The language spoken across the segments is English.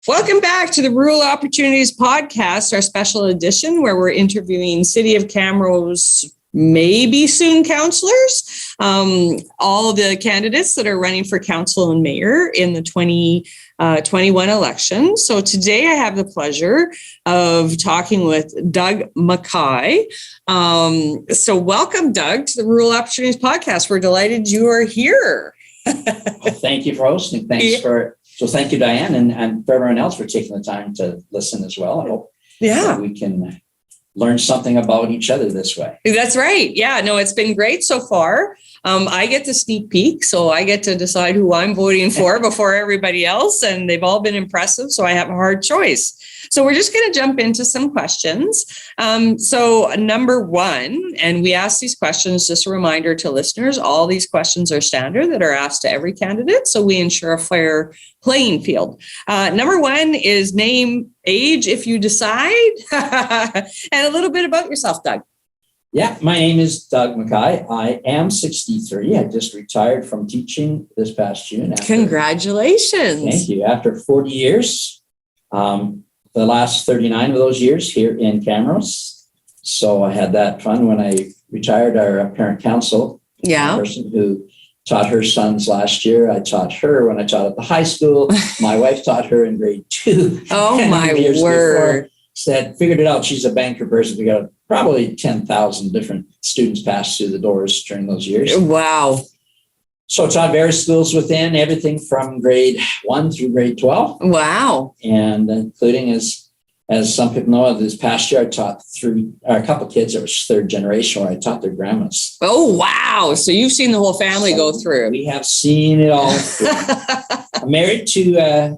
Welcome back to the Rural Opportunities Podcast, our special edition where we're interviewing City of Camrose maybe soon councillors, all the candidates that are running for council and mayor in the 2021 election. So today I have the pleasure of talking with Doug Mackay. So welcome, Doug, to the Rural Opportunities Podcast. We're delighted you are here. Well, thank you for hosting. So thank you, Diane, and for everyone else for taking the time to listen as well. I hope that we can learn something about each other this way. That's right. Yeah, no, it's been great so far. I get to sneak peek, so I get to decide who I'm voting for before everybody else, and they've all been impressive, so I have a hard choice. So we're just going to jump into some questions. So number one, and we ask these questions, just a reminder to listeners, all these questions are standard that are asked to every candidate, so we ensure a fair playing field. Number one is name, age, if you decide, and a little bit about yourself, Doug. Yeah, my name is Doug Mackay. I am 63. I just retired from teaching this past June. Congratulations. Thank you. After 40 years, the last 39 of those years here in Camrose. So I had that fun when I retired. Our parent council person who taught her sons last year. I taught her when I taught at the high school. My wife taught her in grade 2. Oh, my word. Figured it out. She's a banker person. We got probably 10,000 different students passed through the doors during those years. Wow. So I taught various schools within everything from grade 1 through grade 12. Wow. And including, as some people know, this past year I taught a couple of kids that was third generation where I taught their grandmas. Oh, wow. So you've seen the whole family go through. We have seen it all. I'm married to a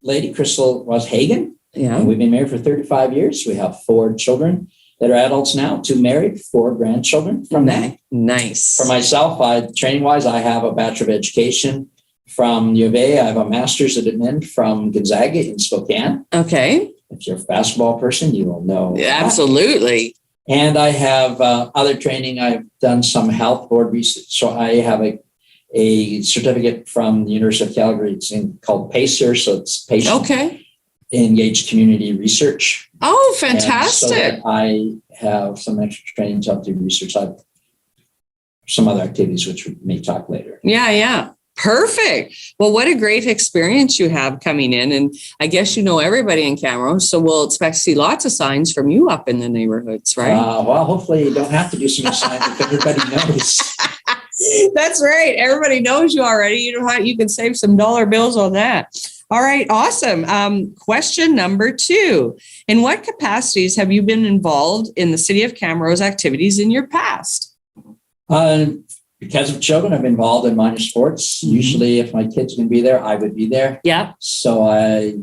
lady, Crystal Hagen. Yeah. And we've been married for 35 years. We have 4 children that are adults now, 2 married, 4 grandchildren from that. Nice. For myself, training-wise, I have a Bachelor of Education from U of A. I have a Master's of Admin from Gonzaga in Spokane. Okay. If you're a basketball person, you will know. Absolutely. And I have other training. I've done some health board research. So I have a certificate from the University of Calgary. It's called PACER. So it's Patient Engaged Community Research. Oh, fantastic. And so I have some extra training to help do research. I have some other activities, which we may talk later. Yeah. Perfect. Well, what a great experience you have coming in. And I guess you know everybody in Camrose, so we'll expect to see lots of signs from you up in the neighborhoods, right? Well, hopefully you don't have to do so much signs if everybody knows. That's right. Everybody knows you already. You know how you can save some dollar bills on that. All right. Awesome. Question number 2. In what capacities have you been involved in the City of Camrose activities in your past? Because of children, I'm involved in minor sports. Mm-hmm. Usually if my kids can be there, I would be there. Yeah. So I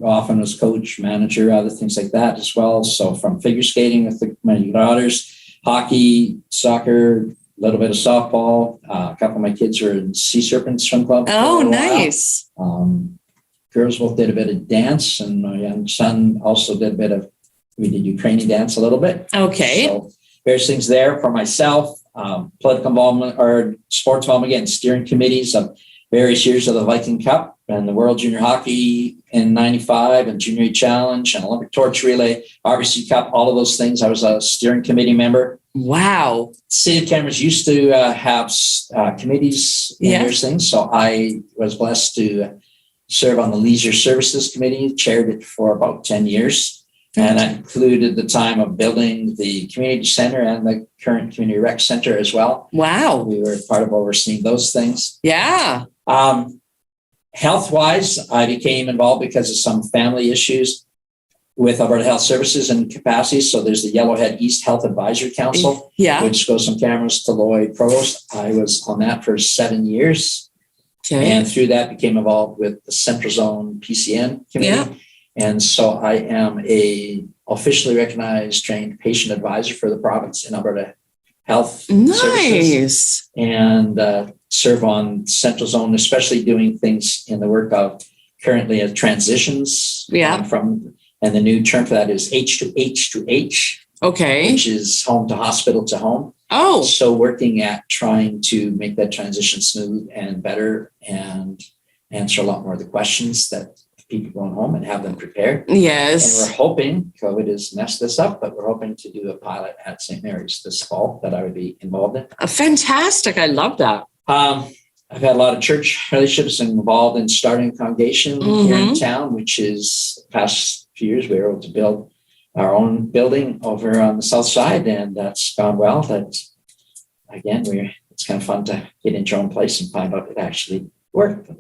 often was coach, manager, other things like that as well. So from figure skating with my daughters, hockey, soccer, a little bit of softball. A couple of my kids were in Sea Serpent Swim Club. Oh, nice. Girls both did a bit of dance, and my young son also did we did Ukrainian dance a little bit. Okay. So various things there for myself. Political involvement or sports involvement, again, steering committees of various years of the Viking Cup and the World Junior Hockey in 95 and Junior Challenge and Olympic Torch Relay, RBC Cup, all of those things. I was a steering committee member. Wow. City of Camrose used to have committees in those things. So I was blessed to serve on the Leisure Services Committee, chaired it for about 10 years. And that included the time of building the community center and the current community rec center as well. Wow. We were part of overseeing those things. Yeah. Health-wise, I became involved because of some family issues with Alberta Health Services and capacities. So there's the Yellowhead East Health Advisory Council, which goes from Camrose to Lloyd Provost. I was on that for 7 years. Okay. And through that became involved with the Central Zone PCN committee. Yeah. And so I am a officially recognized trained patient advisor for the province in Alberta Health Services. And serve on Central Zone, especially doing things in the work of currently as transitions. And the new term for that is H to H to H. Okay. Which is home to hospital to home. Oh. So working at trying to make that transition smooth and better and answer a lot more of the questions that people going home and have them prepared. Yes. And we're hoping, COVID has messed this up, but we're hoping to do a pilot at St. Mary's this fall that I would be involved in. Fantastic. I love that. I've had a lot of church relationships involved in starting a congregation here in town, which is the past few years we were able to build our own building over on the south side, and that's gone well. That again, it's kind of fun to get into your own place and find out it actually worked.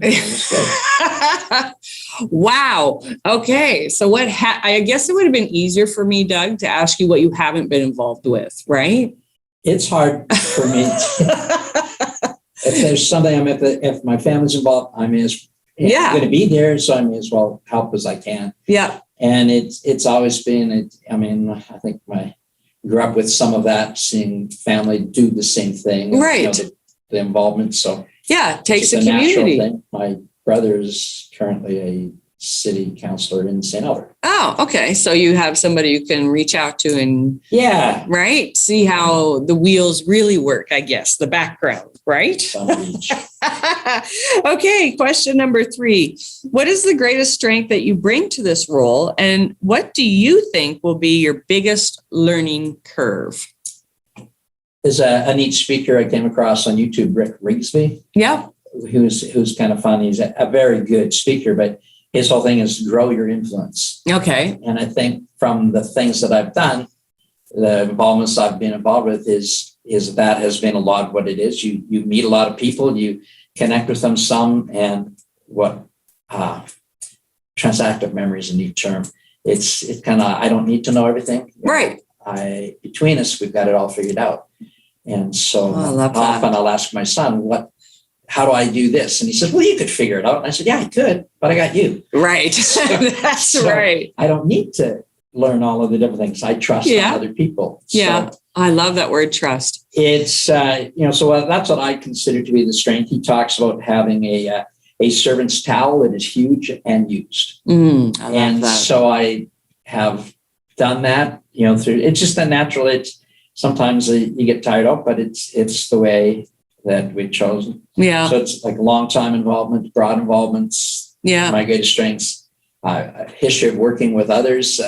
Wow. Okay. So what I guess it would have been easier for me, Doug, to ask you what you haven't been involved with, right? It's hard for me. If there's something if my family's involved, I'm going to be there, so I may as well help as I can. Yeah. And it's always been, I think grew up with some of that, seeing family do the same thing. Right. The involvement. So yeah, it takes a community. Thing. My brother is currently a city councilor in St. Albert. Oh, okay. So you have somebody you can reach out to and right, see how the wheels really work, I guess, the background, right? Okay, question number 3. What is the greatest strength that you bring to this role, and what do you think will be your biggest learning curve? There's a neat speaker I came across on YouTube, Rick Rigsby. Yeah. Who's kind of fun. He's a very good speaker, but his whole thing is grow your influence. Okay. And I think from the things that I've done, the involvements I've been involved with is that has been a lot of what it is. You meet a lot of people, you connect with them some, and what transactive memory is a neat term. It's kind of, I don't need to know everything. Right. Between us, we've got it all figured out. And so often I'll ask my son, how do I do this? And he says, well, you could figure it out. And I said, yeah, I could, but I got you. Right. That's right. I don't need to learn all of the different things. I trust other people. Yeah. So I love that word, trust. It's, so that's what I consider to be the strength. He talks about having a servant's towel that is huge and used. I love that. So I have done that, through, it's just a natural, sometimes you get tired of, but it's the way that we've chosen. Yeah. So it's like long time involvement, broad involvements. Yeah. My greatest strengths, a history of working with others,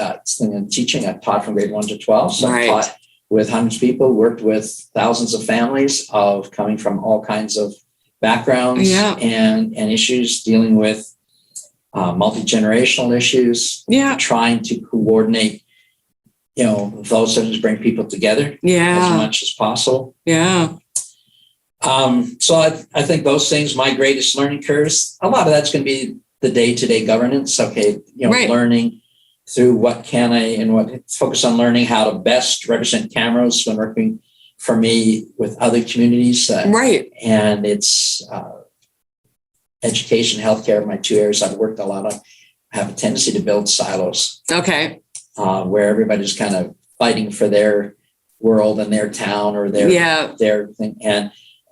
and teaching. I've taught from grade 1 to 12. So I've taught with hundreds of people, worked with thousands of families of coming from all kinds of backgrounds and issues, dealing with multi-generational issues. Yeah. Trying to coordinate, those things, bring people together as much as possible. Yeah. So I think those things, my greatest learning curves, a lot of that's going to be the day-to-day governance. Okay. Learning through what can I and focus on learning how to best represent Camrose when working for me with other communities. And it's education, healthcare, my 2 areas I've worked a lot on. I have a tendency to build silos. Okay. Where everybody's kind of fighting for their world and their town or their thing.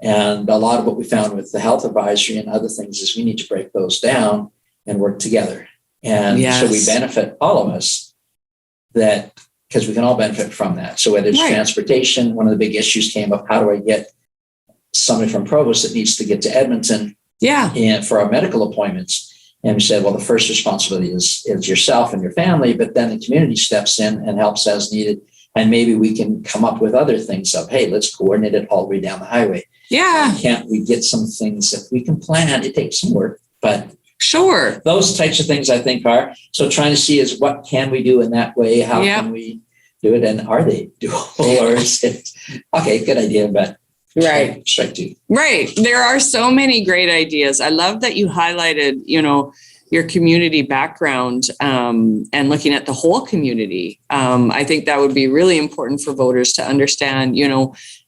And a lot of what we found with the health advisory and other things is we need to break those down and work together. And so we benefit, all of us, that because we can all benefit from that. So whether it's transportation, one of the big issues came up, how do I get somebody from Provost that needs to get to Edmonton and for our medical appointments? And we said, well, the first responsibility is yourself and your family, but then the community steps in and helps as needed. And maybe we can come up with other things of, hey, let's coordinate it all the way down the highway. Yeah. Can't we get some things that we can plan? It takes some work, but sure. Those types of things I think are. So trying to see is what can we do in that way? How can we do it? And are they doable? Or is it, okay, good idea, but strike two. Right. There are so many great ideas. I love that you highlighted, your community background and looking at the whole community. I think that would be really important for voters to understand, you're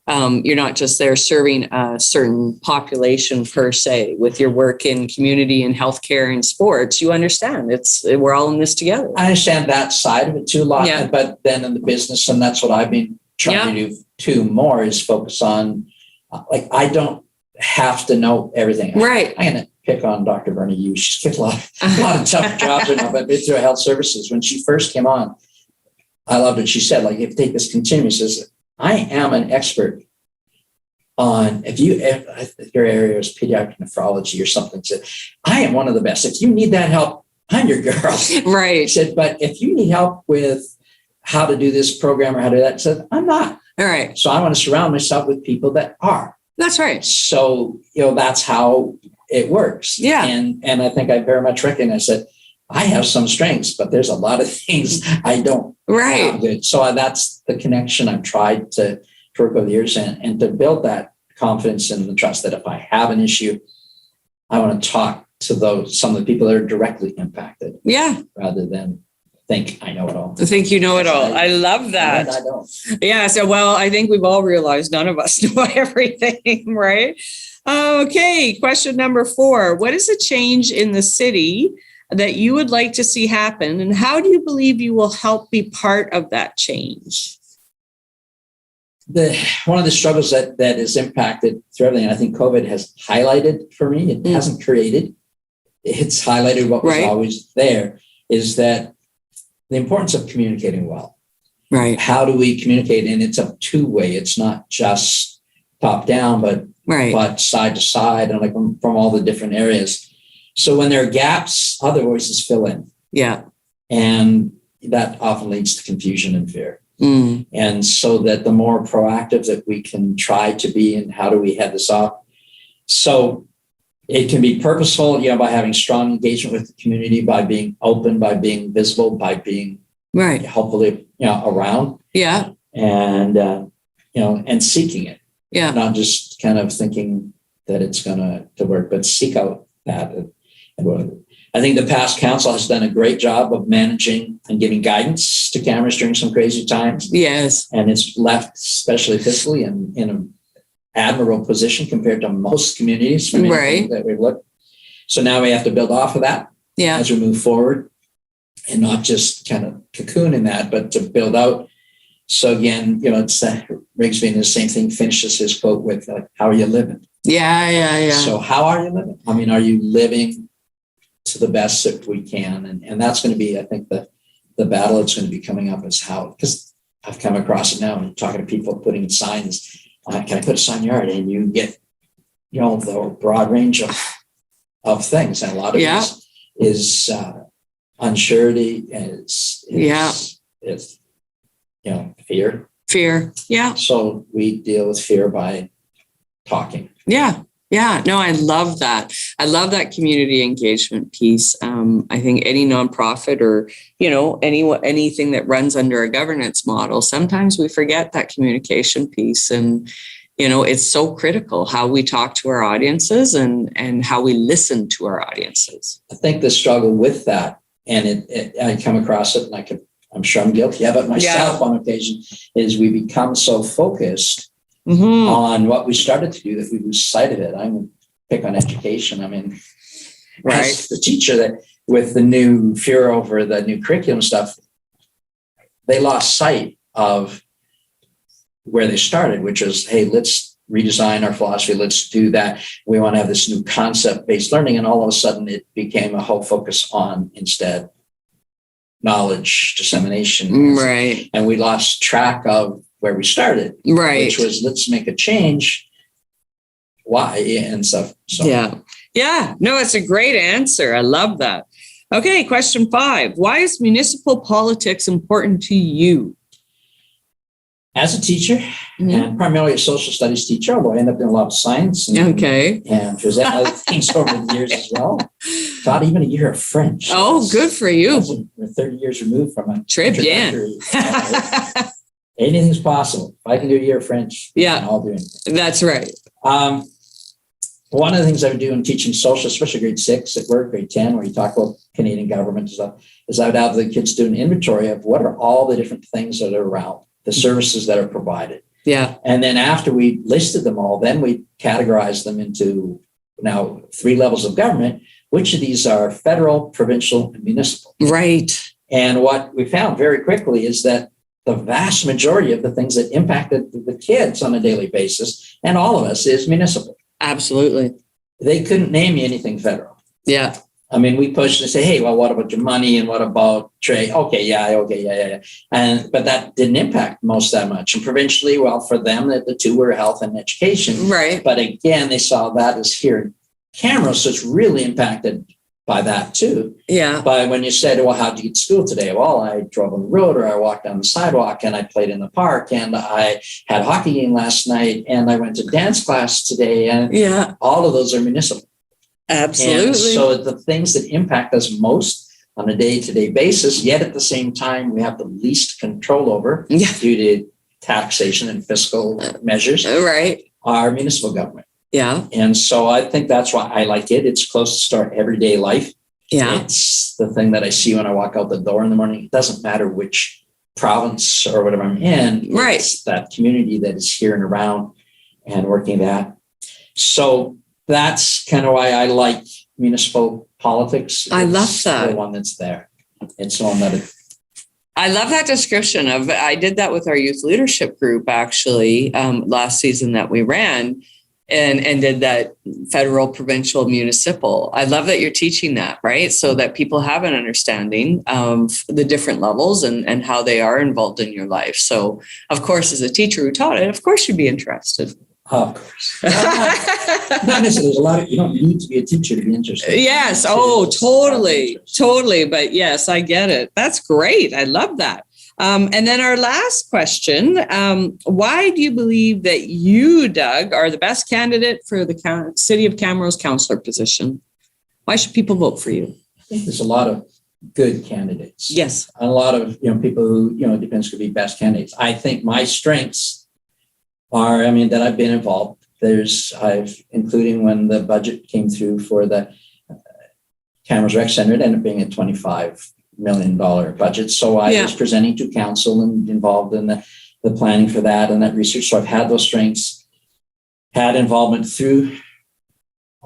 not just there serving a certain population per se with your work in community and healthcare and sports. You understand we're all in this together. I understand that side of it too a lot, but then in the business, and that's what I've been trying to do too more, is focus on, I don't have to know everything. Right. I'm going to pick on Dr. Bernie Yu. She's kicked a lot of tough jobs right now, but through health services. When she first came on, I loved what she said. If you take this continuous, says, I am an expert on, if your area is pediatric nephrology or something, I am one of the best. If you need that help, I'm your girl. Right. I said, but if you need help with how to do this program or how to do that, I said, I'm not. All right. So I want to surround myself with people that are. That's right. So, that's how it works. Yeah. And I think I very much recognize that I have some strengths, but there's a lot of things I don't. Right. Have good. So that's the connection I've tried to work over the years and to build that confidence and the trust that if I have an issue, I want to talk to some of the people that are directly impacted. Yeah. Rather than think I know it all. I think you know it all. I love that. I don't. Yeah. So, I think we've all realized none of us know everything, right? Okay. Question number 4. What is a change in the city that you would like to see happen? And how do you believe you will help be part of that change? One of the struggles that is impacted through everything, and I think COVID has highlighted for me, it hasn't created, it's highlighted what was always there, is that the importance of communicating well. Right. How do we communicate? And it's a two-way. It's not just top down, but side to side and like from all the different areas. So when there are gaps, other voices fill in. Yeah. And that often leads to confusion and fear. Mm. And so that the more proactive that we can try to be and how do we head this off? So it can be purposeful, by having strong engagement with the community, by being open, by being visible, by being hopefully, around. Yeah. And, and seeking it. Yeah. Not just kind of thinking that it's going to work, but seek out that. And I think the past council has done a great job of managing and giving guidance to Camrose during some crazy times. Yes. And it's left, especially fiscally, in an admirable position compared to most communities from anything that we've looked. So now we have to build off of that as we move forward and not just kind of cocoon in that, but to build out. So again, it's Rigsby, the same thing, finishes his quote with, how are you living? Yeah. So how are you living? I mean, are you living to the best that we can? And that's going to be, I think, the battle that's going to be coming up is how, because I've come across it now and talking to people putting signs, can I put a sign in your yard? And you get, the broad range of things. And a lot of it is unsurety, is fear. Fear. Yeah. So we deal with fear by talking. Yeah. Yeah. No, I love that. I love that community engagement piece. I think any nonprofit or, anything that runs under a governance model, sometimes we forget that communication piece. And, it's so critical how we talk to our audiences and how we listen to our audiences. I think the struggle with that, and I come across it, and I'm sure I'm guilty of it myself on occasion, is we become so focused on what we started to do that we lose sight of it. I'm going to pick on education. I mean, as the teacher that with the new fear over the new curriculum stuff, they lost sight of where they started, which is, hey, let's redesign our philosophy. Let's do that. We want to have this new concept-based learning. And all of a sudden it became a whole focus on instead knowledge dissemination. Right. And we lost track of where we started. Right. Which was, let's make a change. Why? And stuff. So. Yeah. Yeah. No, it's a great answer. I love that. Okay. Question 5. Why is municipal politics important to you? As a teacher, and primarily a social studies teacher, although I ended up doing a lot of science and there's other things over the years as well. Taught even a year of French. Oh, good for you. We're 30 years removed from a trip. Yeah. Anything's possible. If I can do a year of French, I'll do anything. That's right. One of the things I would do in teaching social, especially grade 6 at work, grade 10, where you talk about Canadian government and stuff, is I would have the kids do an inventory of what are all the different things that are around, the services that are provided. Yeah. And then after we listed them all, then we categorized them into now 3 levels of government. Which of these are federal, provincial, and municipal? Right. And what we found very quickly is that the vast majority of the things that impacted the kids on a daily basis, and all of us, is municipal. Absolutely. They couldn't name you anything federal. Yeah. I mean, we pushed and say, hey, well, what about your money and what about trade? Okay, yeah. But that didn't impact most that much. And provincially, well, for them, the 2 were health and education. Right. But again, they saw that as here in Camrose, so it's really impacted by that too. Yeah. But when you said, well, how'd you get to school today? Well, I drove on the road, or I walked down the sidewalk, and I played in the park, and I had a hockey game last night, and I went to dance class today. And all of those are municipal. Absolutely. And so the things that impact us most on a day-to-day basis, yet at the same time, we have the least control over due to taxation and fiscal measures, are municipal government. Yeah. And so I think that's why I like it. It's close to our everyday life. Yeah. It's the thing that I see when I walk out the door in the morning. It doesn't matter which province or whatever I'm in. Right. It's that community that is here and around and working that. So that's kind of why I like municipal politics. I love that. The one that's there. It's the one that I love that description of, I did that with our youth leadership group actually last season that we ran. And did that federal, provincial, municipal. I love that you're teaching that, right? So that people have an understanding of the different levels and how they are involved in your life. So, of course, as a teacher who taught it, of course you'd be interested. Of course. Not necessarily. There's a lot of, you don't need to be a teacher to be interested. Yes. Oh, totally. Totally. But yes, I get it. That's great. I love that. And then our last question, why do you believe that you, Doug, are the best candidate for the City of Camrose councillor position? Why should people vote for you? I think there's a lot of good candidates. Yes. A lot of, people who, it depends, could be best candidates. I think my strengths are, that I've been involved. Including when the budget came through for the Camrose Rec Center, it ended up being a $25 million budget. So I was presenting to council and involved in the planning for that and that research. So I've had those strengths, had involvement through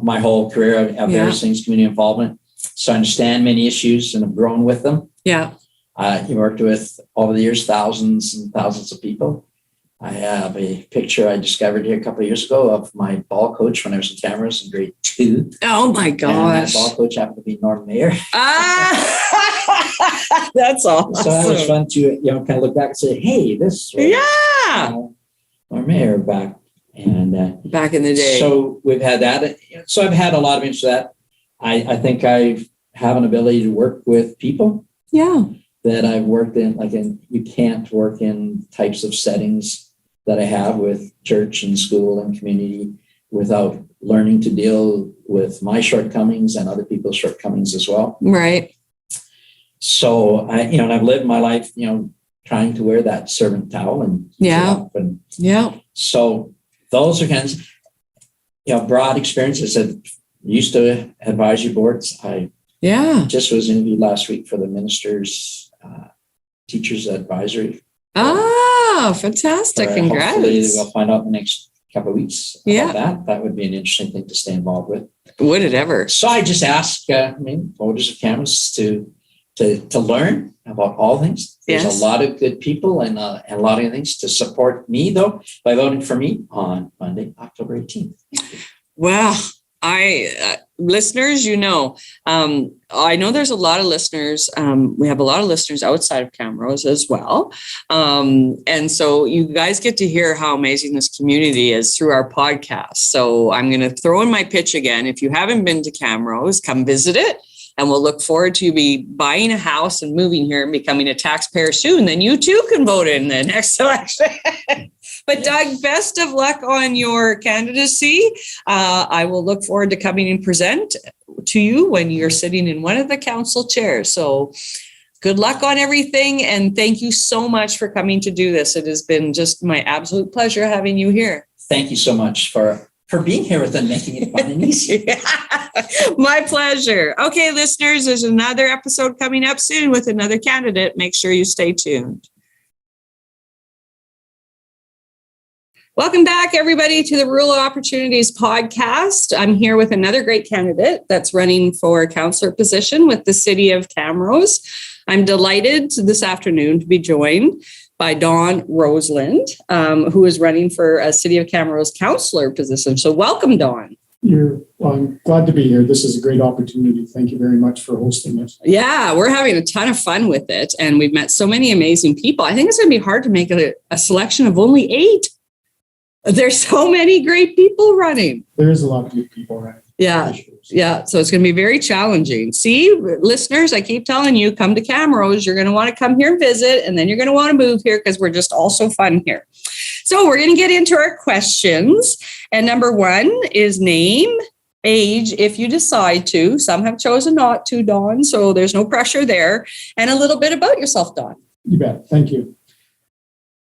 my whole career of various things, community involvement. So I understand many issues and have grown with them. Yeah. You worked with, over the years, thousands and thousands of people. I have a picture I discovered here a couple of years ago of my ball coach when I was in Camrose in grade 2. Oh my gosh. And that ball coach happened to be Norm Mayer. That's awesome. So that was fun to, kind of look back and say, hey, this was Norm Mayer back. And back in the day. So we've had that. So I've had a lot of interest in that. I think I have an ability to work with people. Yeah. That I've worked in, you can't work in types of settings that I have with church and school and community without learning to deal with my shortcomings and other people's shortcomings as well. Right. So I've lived my life, trying to wear that servant towel and so those are kinds, broad experiences. I used to advisory boards. I just was interviewed last week for the minister's teachers advisory. Oh, fantastic. Congrats. Hopefully we'll find out in the next couple of weeks about that. That would be an interesting thing to stay involved with. Would it ever? So I just ask, voters of Camrose to learn about all things. There's a lot of good people and a lot of things to support me, though, by voting for me on Monday, October 18th. Wow. Listeners, I know there's a lot of listeners. We have a lot of listeners outside of Camrose as well. And so you guys get to hear how amazing this community is through our podcast. So I'm going to throw in my pitch again. If you haven't been to Camrose, come visit it. And we'll look forward to you be buying a house and moving here and becoming a taxpayer soon. Then you too can vote in the next election. But Doug, best of luck on your candidacy. I will look forward to coming and present to you when you're sitting in one of the council chairs. So good luck on everything. And thank you so much for coming to do this. It has been just my absolute pleasure having you here. Thank you so much for being here with and making it fun and easy. My pleasure. Okay, listeners, there's another episode coming up soon with another candidate. Make sure you stay tuned. Welcome back, everybody, to the Rural Opportunities Podcast. I'm here with another great candidate that's running for a councillor position with the City of Camrose. I'm delighted this afternoon to be joined by Dawn Rosland, who is running for a City of Camrose councillor position. So welcome, Dawn. I'm glad to be here. This is a great opportunity. Thank you very much for hosting this. Yeah, we're having a ton of fun with it. And we've met so many amazing people. I think it's going to be hard to make a selection of only 8. There's so many great people running. There is a lot of good people running. Yeah. Sure. Yeah. So it's going to be very challenging. See, listeners, I keep telling you, come to Camrose. You're going to want to come here and visit, and then you're going to want to move here because we're just all so fun here. So we're going to get into our questions. And number one is name, age, if you decide to. Some have chosen not to, Dawn. So there's no pressure there. And a little bit about yourself, Dawn. You bet. Thank you.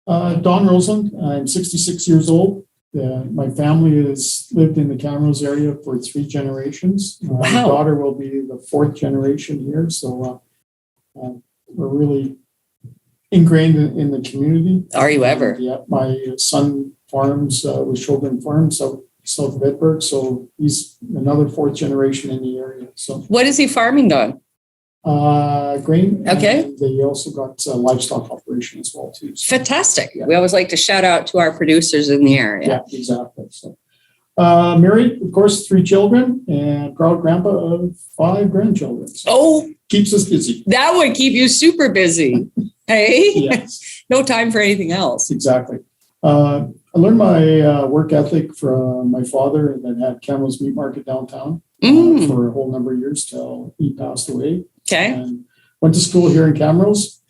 Don Rosland. I'm 66 years old. My family has lived in the Camrose area for 3 generations. My daughter will be the 4th generation here. So we're really ingrained in the community. Are you ever? Yeah. My son farms with Children Farms south of Edinburgh. So he's another 4th generation in the area. So what is he farming, Dawn? Grain. Okay. And they also got livestock operation as well too. So, fantastic. yeah. We always like to shout out to our producers in the area. Yeah, exactly. So, married, of course, 3 children, and proud grandpa of 5 grandchildren. So keeps us busy. That would keep you super busy. Hey, Yes. No time for anything else. Exactly. I learned my work ethic from my father that had Camrose Meat Market downtown for a whole number of years till he passed away. Okay. And went to school here in Camrose,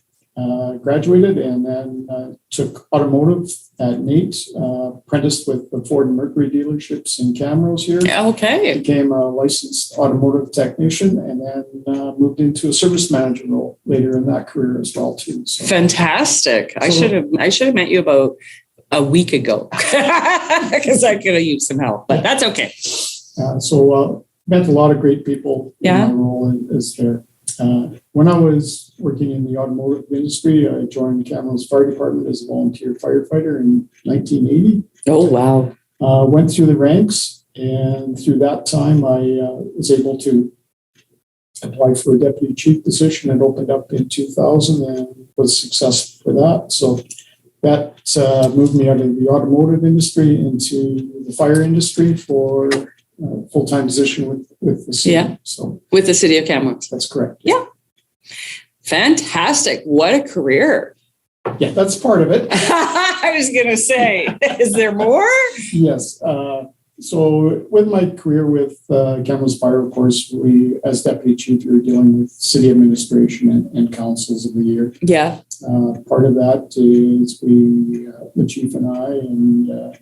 graduated, and then took automotive at NATE, apprenticed with the Ford and Mercury dealerships in Camrose here. Okay. Became a licensed automotive technician, and then moved into a service manager role later in that career as well too. So, fantastic. I should have met you about a week ago because I could have used some help, but that's okay. So met a lot of great people in my role as there. When I was working in the automotive industry, I joined Camrose Fire Department as a volunteer firefighter in 1980. Oh, wow. Went through the ranks, and through that time, I was able to apply for a deputy chief position. It opened up in 2000 and was successful for that. So that moved me out of the automotive industry into the fire industry for full-time position with the city. Yeah. So with the City of Camrose. that's correct. Yeah. Fantastic. What a career. Yeah, that's part of it. I was going to say, is there more? Yes. So with my career with Camrose Fire, of course, we, as deputy chief, you're dealing with city administration and councils of the year. Yeah. Part of that is the chief and I and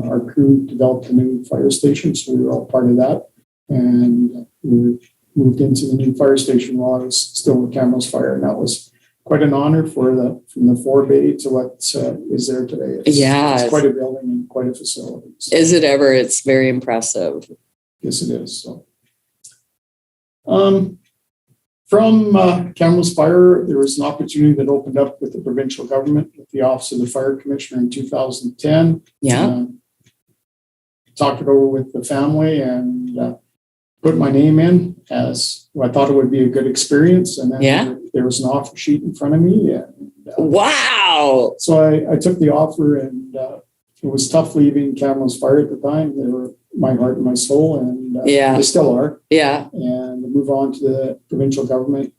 our crew developed a new fire station, so we were all part of that. And we moved into the new fire station while I was still with Camrose Fire, and that was quite an honor from the 4-bay to what is there today. It's quite a building and quite a facility. So. Is it ever? It's very impressive. Yes, it is. So, from Camrose Fire, there was an opportunity that opened up with the provincial government with the Office of the Fire Commissioner in 2010. Yeah. Talked it over with the family and put my name in as I thought it would be a good experience. And then there was an offer sheet in front of me. And, wow. So I took the offer, and it was tough leaving Camrose Fire at the time. They were my heart and my soul, and they still are. Yeah. And move on to the provincial government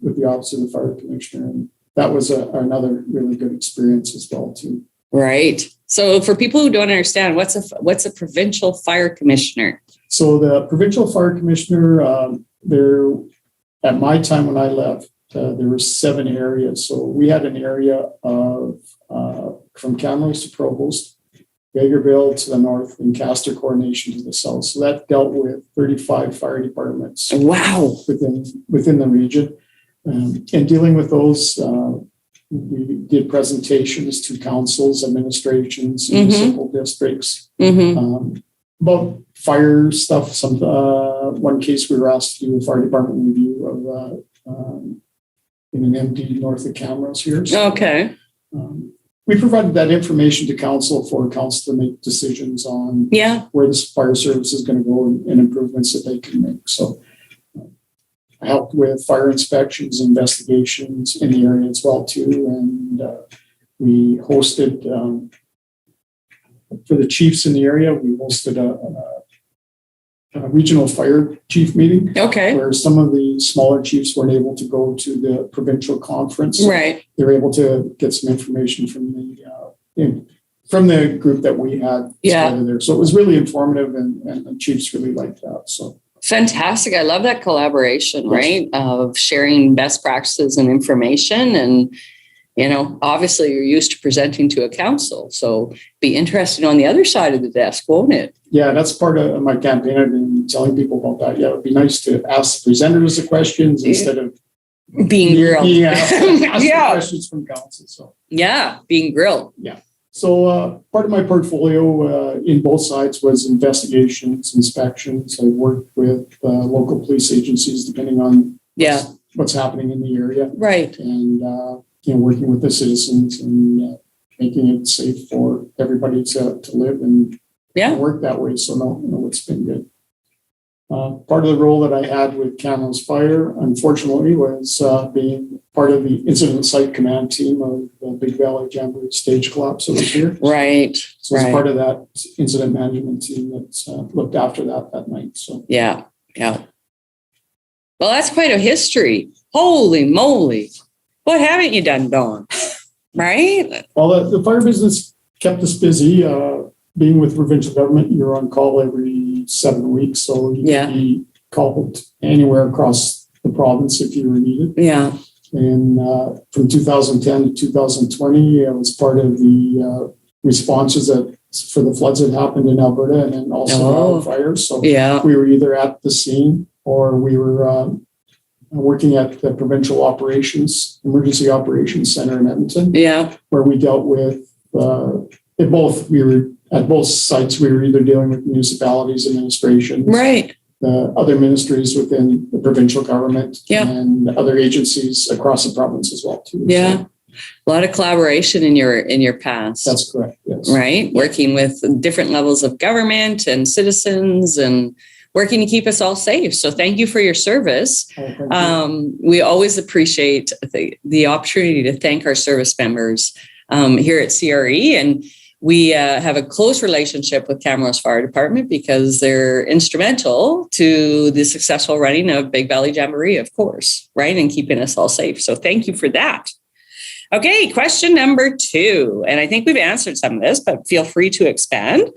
with the Office of the Fire Commissioner. And that was another really good experience as well, too. Right. So for people who don't understand, what's a provincial fire commissioner? So the provincial fire commissioner, there at my time when I left, there were 7 areas. So we had an area of from Camrose to Provost, Vegreville to the north, and Castor Coronation to the south. So that dealt with 35 fire departments. Wow. Within the region. And dealing with those, we did presentations to councils, administrations, municipal districts, about fire stuff. One case we were asked to do a fire department review of in an empty north of Camrose here. So, okay. We provided that information to council for council to make decisions on where this fire service is going to go and improvements that they can make. So I helped with fire inspections, investigations in the area as well too. And we hosted, for the chiefs in the area, we hosted a regional fire chief meeting. Okay. Where some of the smaller chiefs weren't able to go to the provincial conference. Right. They were able to get some information from the group that we had together there. So it was really informative, and the chiefs really liked that. So Fantastic. I love that collaboration, right? Of sharing best practices and information. And, obviously you're used to presenting to a council. So be interesting on the other side of the desk, won't it? Yeah, that's part of my campaign. I've been telling people about that. Yeah, it'd be nice to ask the presenters the questions instead of being grilled. Being asked the questions from council. So being grilled. Yeah. So part of my portfolio in both sides was investigations, inspections. I worked with local police agencies, depending on what's happening in the area. Right. And, working with the citizens and making it safe for everybody to live and work that way. So it's been good. Part of the role that I had with Camrose Fire, unfortunately, was being part of the incident site command team of the Big Valley Jamboree stage collapse over here. Right. So I was part of that incident management team that looked after that night. So yeah. Well, that's quite a history. Holy moly. What haven't you done, Dawn? Right? Well, the fire business kept us busy. Being with provincial government, you're on call every 7 weeks. So you can be called anywhere across the province if you were needed. Yeah. And from 2010 to 2020, I was part of the responses for the floods that happened in Alberta and then also wildfires. So we were either at the scene or we were working at the Provincial Emergency Operations Center in Edmonton. Yeah. Where we dealt with at both sites, we were either dealing with municipalities, administrations, right, the other ministries within the provincial government, and other agencies across the province as well too. Yeah, so, a lot of collaboration in your past. That's correct. Yes. Right, working with different levels of government and citizens, and working to keep us all safe. So thank you for your service. We always appreciate the opportunity to thank our service members here at CRE, and we have a close relationship with Camrose Fire Department because they're instrumental to the successful running of Big Valley Jamboree, of course, right? And keeping us all safe. So thank you for that. Okay, question number 2. And I think we've answered some of this, but feel free to expand.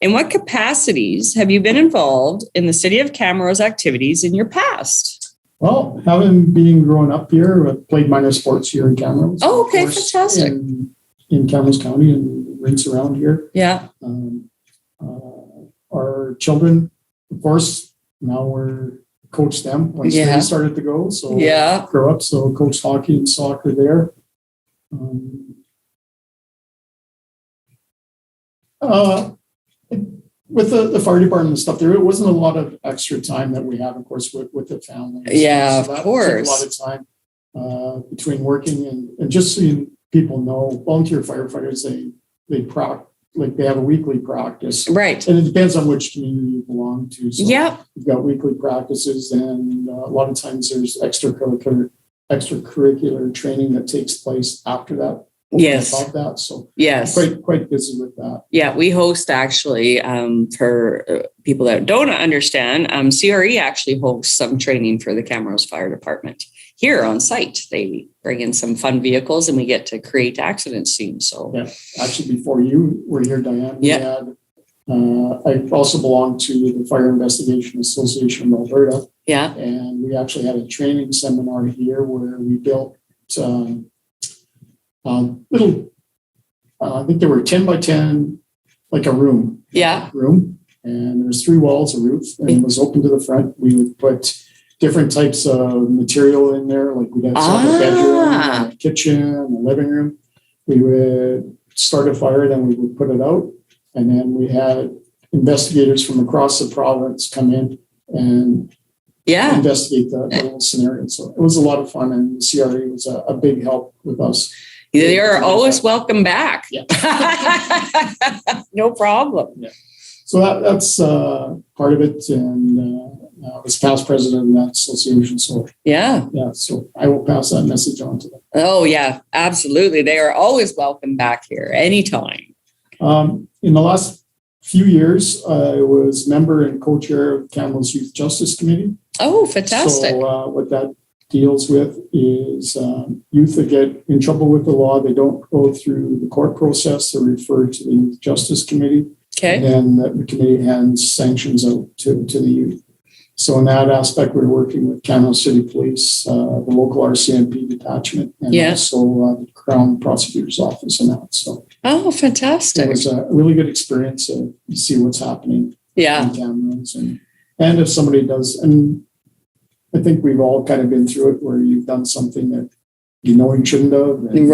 In what capacities have you been involved in the City of Camrose activities in your past? Well, having been growing up here, I played minor sports here in Camrose. Oh, okay, fantastic. In Camrose County and rinse around here. Yeah. Our children, of course, now we're coach them once they started to go. So grow up. So coach hockey and soccer there. With the fire department and stuff, there wasn't a lot of extra time that we have, of course, with the family. Yeah, so of course. A lot of time between working and just seeing people know volunteer firefighters. They have a weekly practice, right? And it depends on which community you belong to. So you've got weekly practices, and a lot of times there's extracurricular training that takes place after that. Above that, so quite busy with that. Yeah, we host actually for people that don't understand. CRE actually hosts some training for the Camrose Fire Department here on site. They bring in some fun vehicles, and we get to create accident scenes. So actually, before you were here, Diane, I also belong to the Fire Investigation Association of Alberta. Yeah, and we actually had a training seminar here where we built. I think there were 10 by 10, like a room. Yeah. Room. And there was 3 walls, a roof, and it was open to the front. We would put different types of material in there. Like we'd have a bedroom, a kitchen, a living room. We would start a fire, then we would put it out. And then we had investigators from across the province come in and investigate the whole scenario. So it was a lot of fun, and the CRE was a big help with us. They are always welcome back. Yeah. No problem. Yeah. So that's part of it. And I was past president of that association. So so I will pass that message on to them. Oh, yeah, absolutely. They are always welcome back here anytime. In the last few years, I was member and co-chair of Camrose Youth Justice Committee. Oh, fantastic. So what that deals with is youth that get in trouble with the law. They don't go through the court process. They're referred to the Youth Justice Committee. Okay. And then the committee hands sanctions out to the youth. So in that aspect, we're working with Camrose City Police, the local RCMP detachment, and also the Crown Prosecutor's Office and that. So, fantastic! It was a really good experience to see what's happening in Camrose, and if somebody does, and I think we've all kind of been through it where you've done something that you shouldn't have, and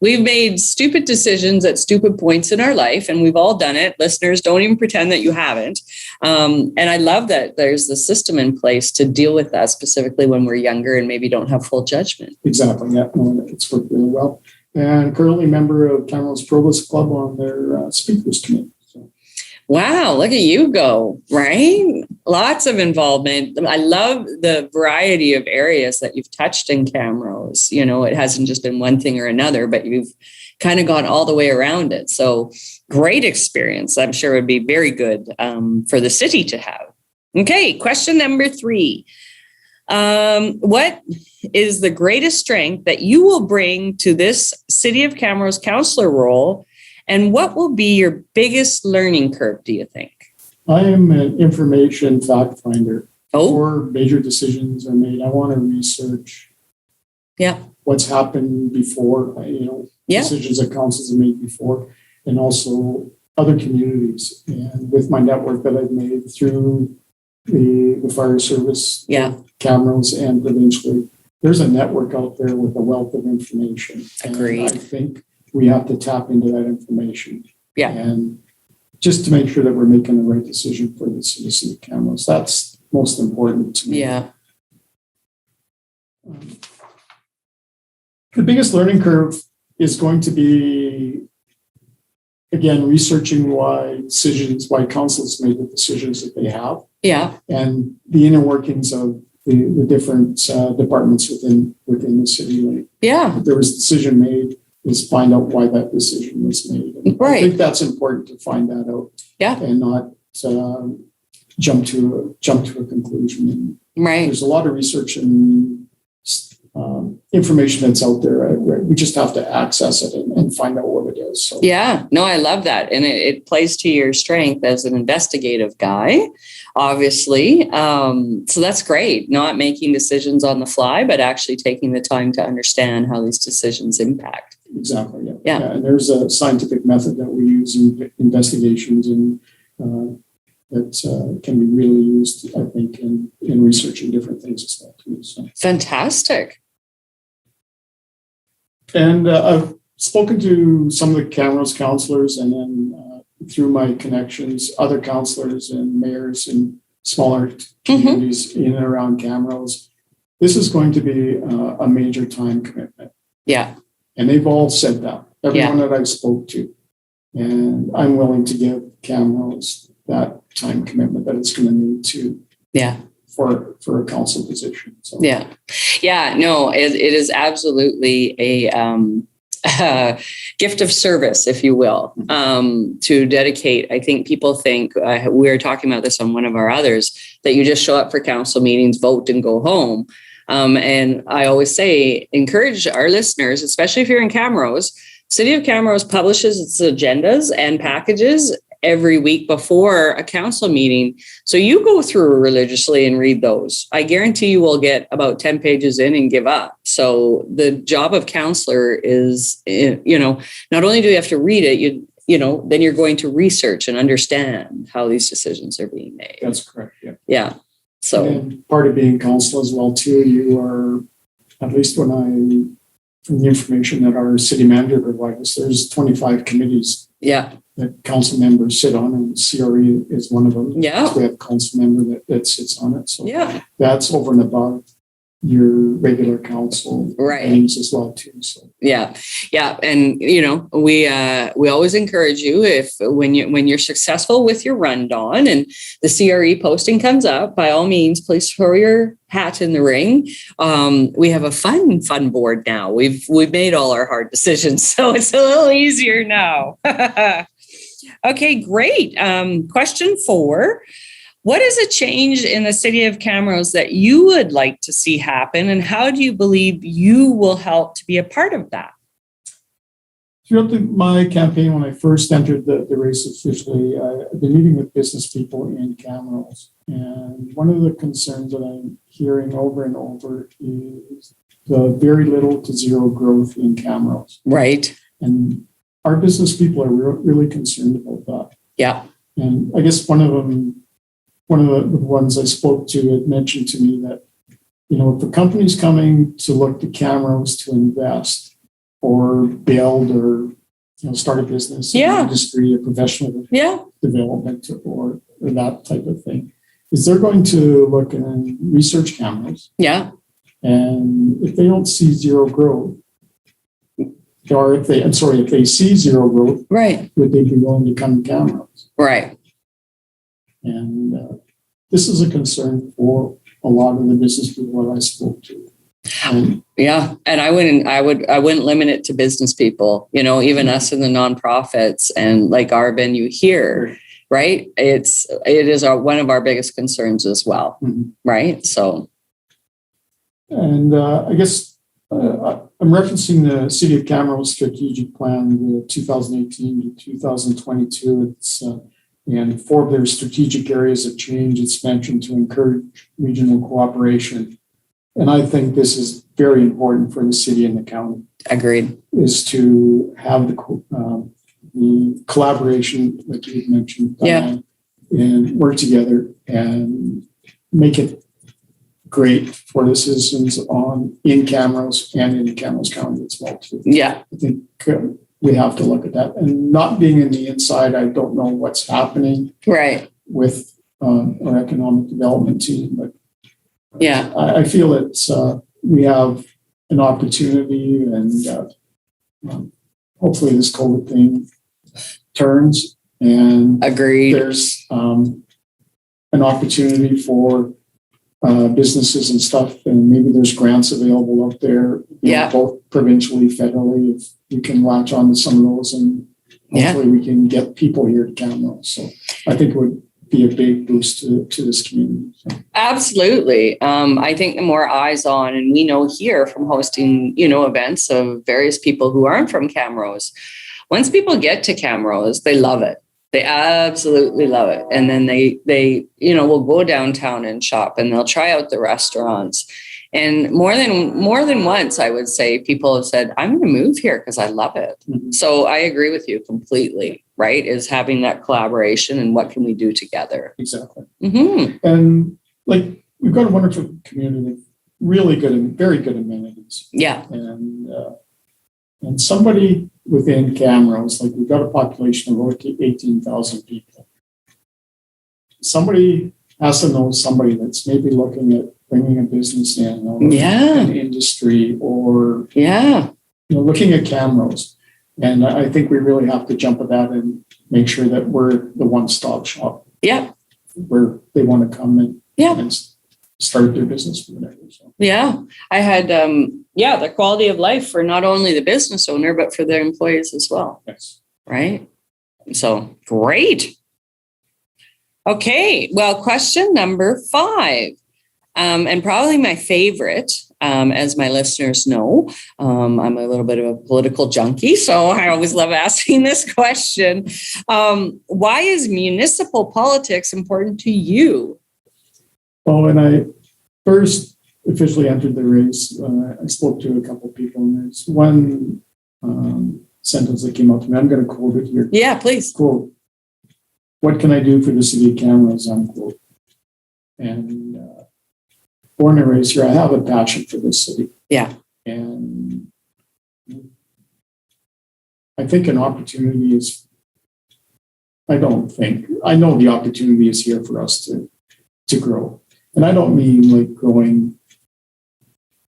we've made stupid decisions at stupid points in our life, and we've all done it. Listeners, don't even pretend that you haven't. And I love that there's the system in place to deal with that, specifically when we're younger and maybe don't have full judgment. Exactly. Yeah, it's worked really well. And currently member of Camrose Provost Club on their speakers committee. Wow, look at you go, right? Lots of involvement. I love the variety of areas that you've touched in Camrose. It hasn't just been one thing or another, but you've kind of gone all the way around it. So great experience. I'm sure it would be very good for the city to have. Okay, question number 3. What is the greatest strength that you will bring to this City of Camrose councillor role? And what will be your biggest learning curve, do you think? I am an information fact finder. Before major decisions are made, I want to research what's happened before, decisions that councils have made before, and also other communities. And with my network that I've made through the fire service, Camrose, and provincially, there's a network out there with a wealth of information. Agreed. And I think we have to tap into that information. Yeah. And just to make sure that we're making the right decision for the city of Camrose. That's most important to me. Yeah. The biggest learning curve is going to be, again, researching why councils made the decisions that they have. Yeah. And the inner workings of the different departments within the city. Like, if there was a decision made, is find out why that decision was made. And I think that's important to find that out. Yeah. And not jump to a conclusion. Right. There's a lot of research and information that's out there. We just have to access it and find out what it is. So. Yeah, no, I love that. And it plays to your strength as an investigative guy, obviously. So that's great. Not making decisions on the fly, but actually taking the time to understand how these decisions impact. Exactly. Yeah. And there's a scientific method that we use in investigations and that can be really used, I think, in researching different things as well too. So. Fantastic. And I've spoken to some of the Camrose councillors, and then through my connections, other councillors and mayors in smaller communities in and around Camrose. This is going to be a major time commitment. Yeah. And they've all said that, everyone that I've spoke to. And I'm willing to give Camrose that time commitment that it's going to need to for a council position. So. Yeah. No, it is absolutely a gift of service, if you will, to dedicate. I think people think, we were talking about this on one of our others, that you just show up for council meetings, vote, and go home. And I always say, encourage our listeners, especially if you're in Camrose. City of Camrose publishes its agendas and packages every week before a council meeting. So you go through religiously and read those. I guarantee you will get about 10 pages in and give up. So the job of counselor is, not only do you have to read it, then you're going to research and understand how these decisions are being made. That's correct. Yeah. Yeah. So and part of being council as well too, you are, at least from the information that our city manager provides us, there's 25 committees. Yeah. That council members sit on, and CRE is one of them. Yeah. So we have a council member that sits on it. So that's over and above your regular council meetings as well too. So yeah. And we always encourage you, when you're successful with your rundown and the CRE posting comes up, by all means, please throw your hat in the ring. We have a fun board now. We've made all our hard decisions, so it's a little easier now. Okay, great. Question 4. What is a change in the City of Camrose that you would like to see happen, and how do you believe you will help to be a part of that? throughout my campaign, when I first entered the race officially, I've been meeting with business people in Camrose. And one of the concerns that I'm hearing over and over is the very little to zero growth in Camrose. Right. And our business people are really concerned about that. Yeah. And I guess one of the ones I spoke to had mentioned to me that, if a company's coming to look to Camrose to invest or build or start a business, in industry, a professional development or that type of thing, is they're going to look and research Camrose. Yeah. And if they don't see zero growth, or if they see zero growth, right, would they be willing to come to Camrose? Right. And this is a concern for a lot of the business people that I spoke to. And I wouldn't limit it to business people, even us in the nonprofits and like our venue here, right? It is one of our biggest concerns as well, right? So. And I guess I'm referencing the City of Camrose strategic plan, the 2018 to 2022. It's and 4 of their strategic areas of change, it's mentioned to encourage regional cooperation. And I think this is very important for the city and the county. Agreed. Is to have the collaboration, like you mentioned, and work together and make it great for the citizens in Camrose and in Camrose County as well too. Yeah, I think we have to look at that. And not being in the inside, I don't know what's happening with our economic development team, but I feel that we have an opportunity, and hopefully this COVID thing turns, and agreed. There's an opportunity for businesses and stuff, and maybe there's grants available out there, both provincially, federally, if we can latch on to some of those, and hopefully we can get people here to Camrose. So I think it would be a big boost to this community. So. Absolutely. I think the more eyes on, and we know here from hosting, events of various people who aren't from Camrose, once people get to Camrose, they love it. They absolutely love it. And then they will go downtown and shop, and they'll try out the restaurants. And more than once, I would say, people have said, I'm going to move here because I love it. Mm-hmm. So I agree with you completely, right? Is having that collaboration and what can we do together? Exactly. Mm-hmm. And we've got a wonderful community, really good and very good amenities. Yeah. And somebody within Camrose, we've got a population of over 18,000 people. Somebody has to know somebody that's maybe looking at bringing a business in, or an industry, or looking at Camrose. And I think we really have to jump at that and make sure that we're the one-stop shop. Yeah, where they want to come and start their business or whatever. So. Yeah, I had the quality of life for not only the business owner but for their employees as well. Yes. Right. So great. Okay. Well, question number 5. And probably my favorite, as my listeners know, I'm a little bit of a political junkie, so I always love asking this question. Why is municipal politics important to you? Well, when I first officially entered the race, I spoke to a couple of people, and there's one sentence that came out to me. I'm going to quote it here. Yeah, please. Quote, "What can I do for the city of Camrose?" Unquote. And born and raised here, I have a passion for this city. Yeah. And I think an opportunity is, I know the opportunity is here for us to grow. And I don't mean growing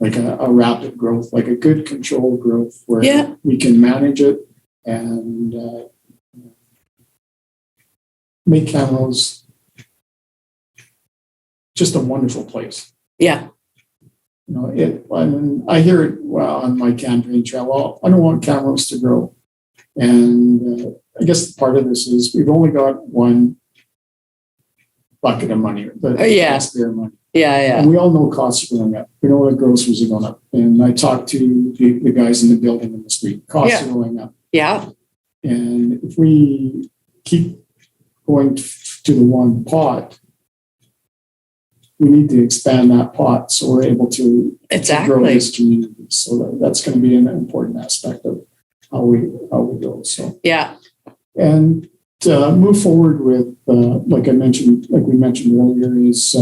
a rapid growth, like a good controlled growth where we can manage it and make Camrose just a wonderful place. Yeah. I hear it on my campaign trail. Well, I don't want Camrose to grow. And I guess part of this is we've only got one bucket of money. That's their money. Yeah. And we all know costs are going up. We know that groceries are going up. And I talked to the guys in the building in the street. Costs are going up. Yeah. And if we keep going to the one pot, we need to expand that pot so we're able to grow this community. So that's going to be an important aspect of how we go. So yeah, and move forward with like we mentioned earlier, is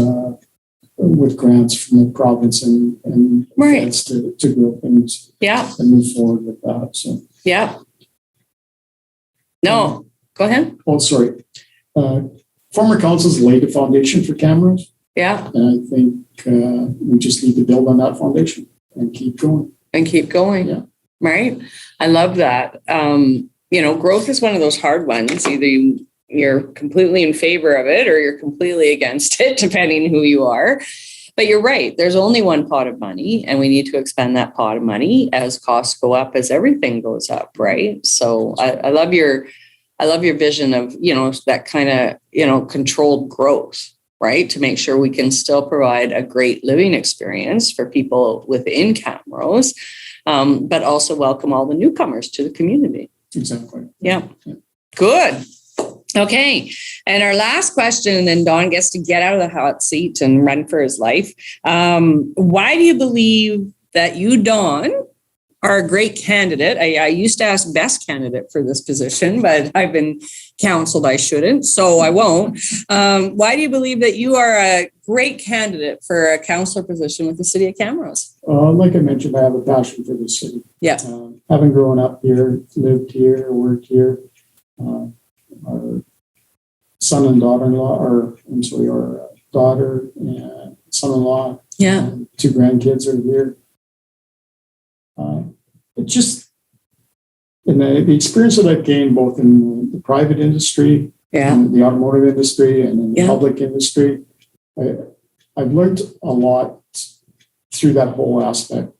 with grants from the province and grants to grow things. Yeah, and move forward with that. So yeah. No, go ahead. Oh, sorry. Former councils laid a foundation for Camrose. Yeah. And I think we just need to build on that foundation and keep going. Yeah. Right. I love that. Growth is one of those hard ones. Either you're completely in favor of it or you're completely against it, depending who you are. But you're right. There's only one pot of money, and we need to expand that pot of money as costs go up, as everything goes up. Right. So I love your vision of, that kind of, controlled growth, right? To make sure we can still provide a great living experience for people within Camrose, but also welcome all the newcomers to the community. Exactly. Yeah. Good. Okay. And our last question, and then Don gets to get out of the hot seat and run for his life. Why do you believe that you, Don, are a great candidate? I used to ask best candidate for this position, but I've been counseled I shouldn't, so I won't. Why do you believe that you are a great candidate for a councillor position with the City of Camrose? Like I mentioned, I have a passion for this city. Yeah. Having grown up here, lived here, worked here, our son and daughter-in-law, our daughter and son-in-law, and 2 grandkids are here. It just, and the experience that I've gained both in the private industry, and the automotive industry, and in the public industry, I've learned a lot through that whole aspect,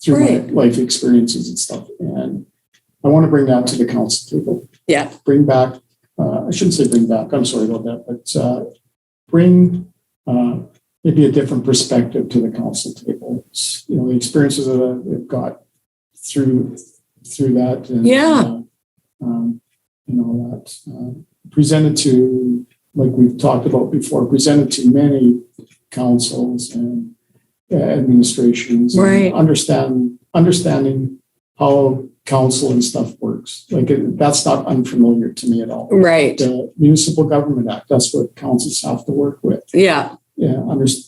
through my life experiences and stuff. And I want to bring that to the council table. Yeah. Bring back, I shouldn't say bring back, I'm sorry about that, but bring maybe a different perspective to the council table. It's, the experiences that I've got through that. And, that presented to, like we've talked about before, presented to many councils and administrations. Right. And understanding how council and stuff works. Like that's not unfamiliar to me at all. Right. The Municipal Government Act, that's what councils have to work with. Yeah. Yeah.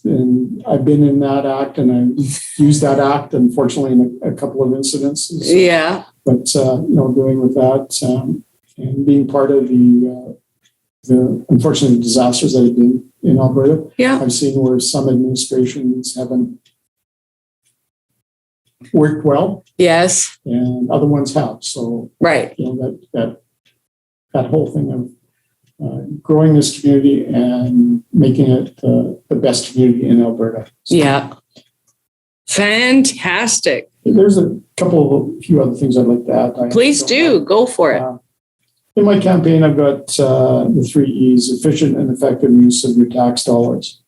And I've been in that act, and I used that act, unfortunately, in a couple of incidences. Yeah. But, doing with that and being part of the unfortunate disasters that have been in Alberta. Yeah. I've seen where some administrations haven't worked well. Yes. And other ones have. So, right. That whole thing of growing this community and making it the best community in Alberta. So, yeah. Fantastic. There's a few other things I'd like to add. Please do. Go for it. In my campaign, I've got the 3 E's: efficient and effective use of your tax dollars.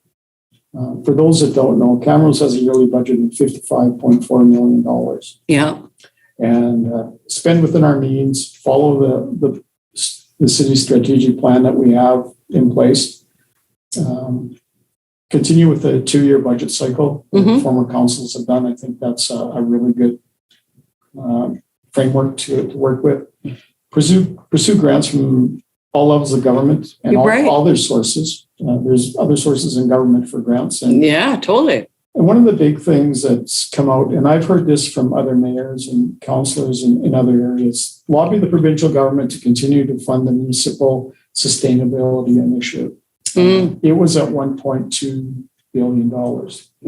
For those that don't know, Camrose has a yearly budget of $55.4 million. Yeah. And spend within our means, follow the city's strategic plan that we have in place. Continue with the 2-year budget cycle that former councils have done. I think that's a really good framework to work with. Pursue grants from all levels of government and all their sources. There's other sources in government for grants. And, yeah, totally. And one of the big things that's come out, and I've heard this from other mayors and councillors in other areas, lobby the provincial government to continue to fund the municipal sustainability initiative. It was at $1.2 billion.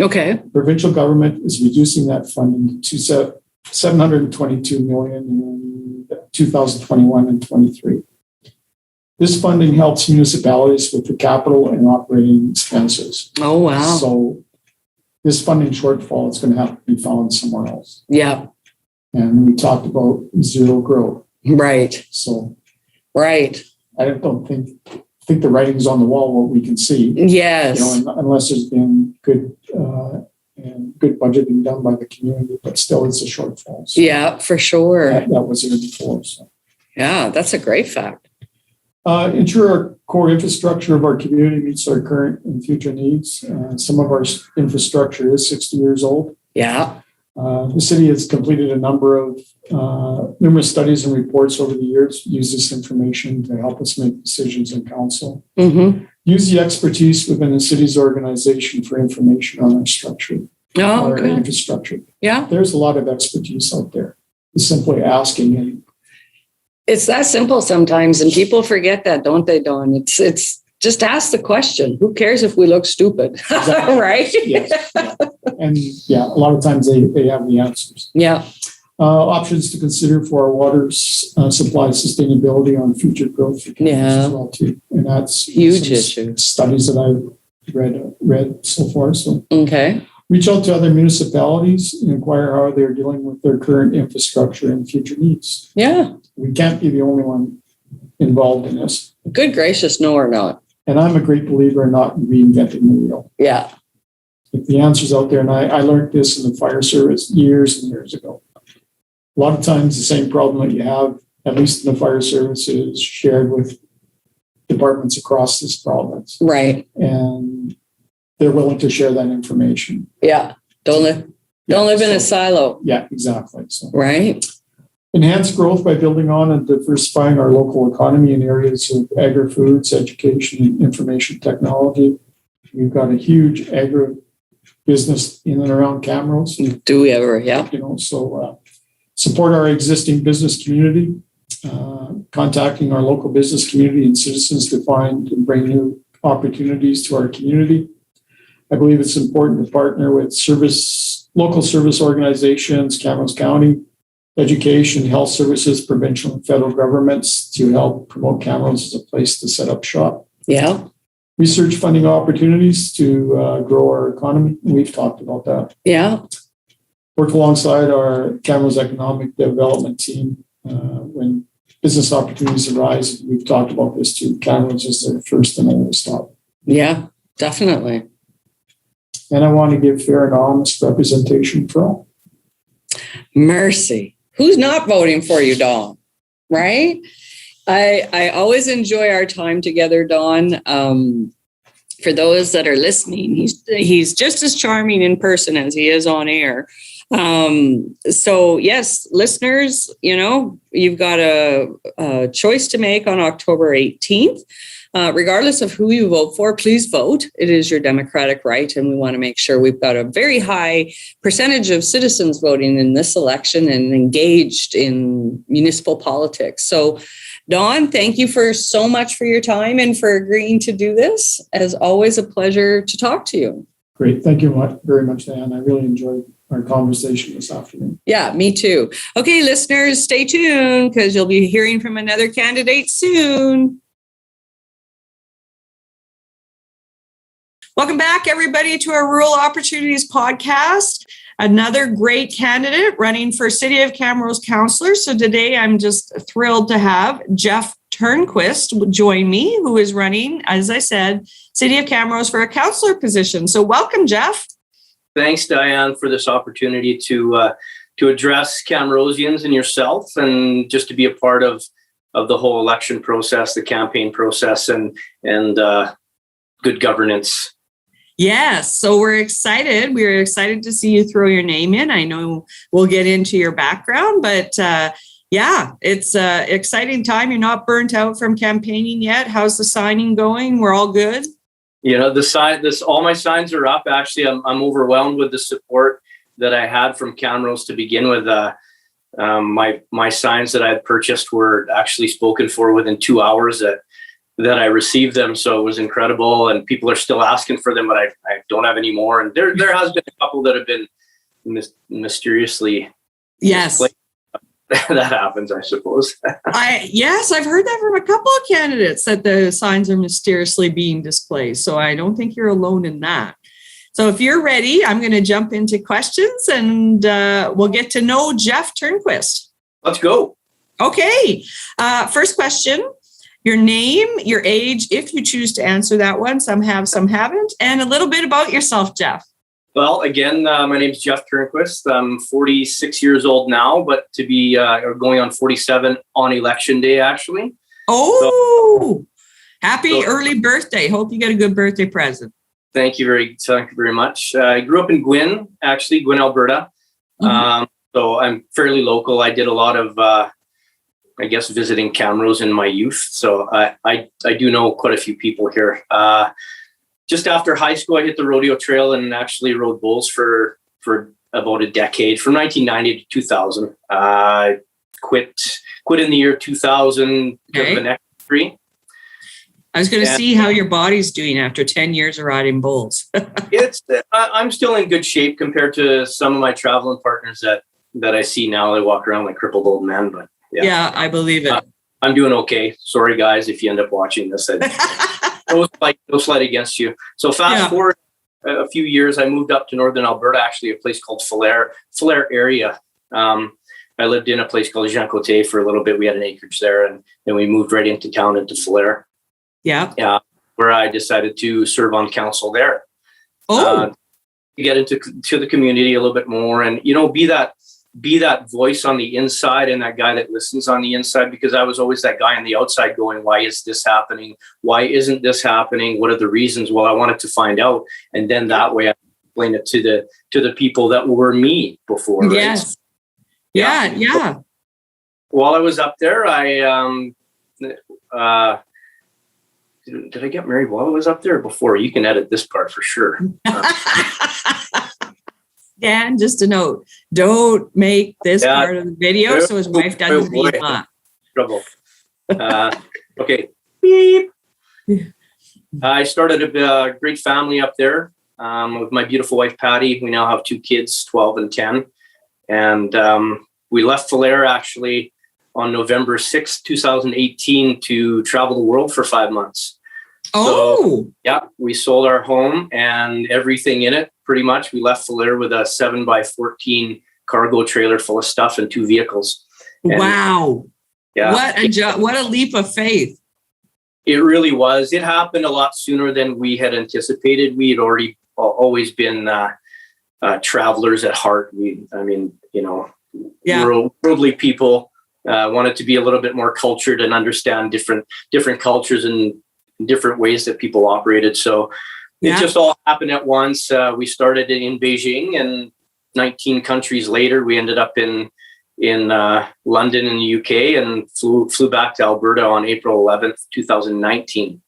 Okay. Provincial government is reducing that funding to $722 million in 2021 and 23. This funding helps municipalities with the capital and operating expenses. Oh, wow. So this funding shortfall is going to have to be found somewhere else. Yeah. And we talked about zero growth. Right. So, right. I don't think the writing's on the wall, what we can see. Yes. Unless there's been good good budgeting done by the community, but still it's a shortfall. So yeah, for sure. that was here before. So. Yeah, that's a great fact. Ensure our core infrastructure of our community meets our current and future needs. Some of our infrastructure is 60 years old. Yeah. The city has completed a number of numerous studies and reports over the years, use this information to help us make decisions in council. Mm-hmm. Use the expertise within the city's organization for information on our structure, our infrastructure. Yeah. There's a lot of expertise out there. It's simply asking. And it's that simple sometimes, and people forget that, don't they, Dawn? It's just ask the question. Who cares if we look stupid? Exactly. Right? Yes. Yeah. And a lot of times they have the answers. Yeah. Options to consider for our water supply sustainability on future growth as well too, and that's huge issue. Studies that I've read so far. So reach out to other municipalities and inquire how they're dealing with their current infrastructure and future needs. Yeah, we can't be the only one involved in this. Good gracious, no, we're not. And I'm a great believer in not reinventing the wheel. Yeah, if the answer's out there, and I learned this in the fire service years and years ago. A lot of times the same problem that you have, at least in the fire service, is shared with departments across this province. Right. And they're willing to share that information. Yeah. Don't live in a silo. Yeah, exactly. So, right. Enhance growth by building on and diversifying our local economy in areas of agri-foods, education, and information technology. We've got a huge agri business in and around Camrose. Do we ever? Yeah. So support our existing business community, contacting our local business community and citizens to find and bring new opportunities to our community. I believe it's important to partner with local service organizations, Camrose County, education, health services, provincial and federal governments to help promote Camrose as a place to set up shop. Yeah. Research funding opportunities to grow our economy. We've talked about that. Yeah. Work alongside our Camrose Economic Development team when business opportunities arise. We've talked about this too. Camrose is their first and only stop. Yeah, definitely. And I want to give fair and honest representation for all. Mercy. Who's not voting for you, Dawn? Right? I always enjoy our time together, Dawn. For those that are listening, he's just as charming in person as he is on air. So yes, listeners, you've got a choice to make on October 18th. Regardless of who you vote for, please vote. It is your democratic right, and we want to make sure we've got a very high percentage of citizens voting in this election and engaged in municipal politics. So, Dawn, thank you so much for your time and for agreeing to do this. As always, a pleasure to talk to you. Great. Thank you very much, Diane. I really enjoyed our conversation this afternoon. Yeah, me too. Okay, listeners, stay tuned because you'll be hearing from another candidate soon. Welcome back, everybody, to our Rural Opportunities podcast. Another great candidate running for City of Camrose Councillor. So today I'm just thrilled to have Geoff Turnquist join me, who is running, as I said, City of Camrose for a councillor position. So welcome, Geoff. Thanks, Diane, for this opportunity to address Camrosians and yourself, and just to be a part of the whole election process, the campaign process, and good governance. Yes, so we're excited. We're excited to see you throw your name in. I know we'll get into your background, but it's an exciting time. You're not burnt out from campaigning yet. How's the signing going? We're all good? All my signs are up. Actually, I'm overwhelmed with the support that I had from Camrose to begin with. My signs that I had purchased were actually spoken for within 2 hours that I received them. So it was incredible, and people are still asking for them, but I don't have any more. And there has been a couple that have been mysteriously misplaced. That happens, I suppose. I've heard that from a couple of candidates that the signs are mysteriously being displaced. So I don't think you're alone in that. So if you're ready, I'm going to jump into questions and we'll get to know Geoff Turnquist. Let's go. Okay. First question. Your name, your age, if you choose to answer that one. Some have, some haven't. And a little bit about yourself, Geoff. Well, again, my name is Geoff Turnquist. I'm 46 years old now, but to be going on 47 on election day, actually. Oh, happy early birthday. Hope you get a good birthday present. Thank you very much. I grew up in Gwyn, Alberta. Mm-hmm. So I'm fairly local. I did a lot of, visiting Camrose in my youth. So I do know quite a few people here. Just after high school, I hit the rodeo trail and actually rode bulls for about a decade, from 1990 to 2000. Quit in the year 2000 because of an neck injury. I was going to see how your body's doing after 10 years of riding bulls. I'm still in good shape compared to some of my traveling partners that I see now. They walk around like crippled old men, but yeah, I believe it. I'm doing okay. Sorry, guys, if you end up watching this. No slight against you. So fast forward a few years, I moved up to Northern Alberta, actually a place called Falher area. I lived in a place called Jean Coté for a little bit. We had an acreage there, and then we moved right into town into Falher. Yeah, where I decided to serve on council there. To get into the community a little bit more, and be that voice on the inside and that guy that listens on the inside, because I was always that guy on the outside going, why is this happening? Why isn't this happening? What are the reasons? Well, I wanted to find out. And then that way I explained it to the people that were me before. Yes. Right? Yeah. While I was up there, did I get married while I was up there before? You can edit this part for sure. Dan, just a note, don't make this part of the video so his wife doesn't beat him up. Trouble. Okay. Beep. I started a great family up there with my beautiful wife, Patty. We now have 2 kids, 12 and 10. And we left Falher actually on November 6th, 2018 to travel the world for 5 months. So, we sold our home and everything in it. Pretty much, we left Falher with a 7x14 cargo trailer full of stuff and 2 vehicles. And, wow! Yeah, what a leap of faith! It really was. It happened a lot sooner than we had anticipated. We had already always been travelers at heart. Worldly people. Wanted to be a little bit more cultured and understand different cultures and different ways that people operated. So it just all happened at once. We started in Beijing, and 19 countries later, we ended up in London in the UK and flew back to Alberta on April 11th, 2019.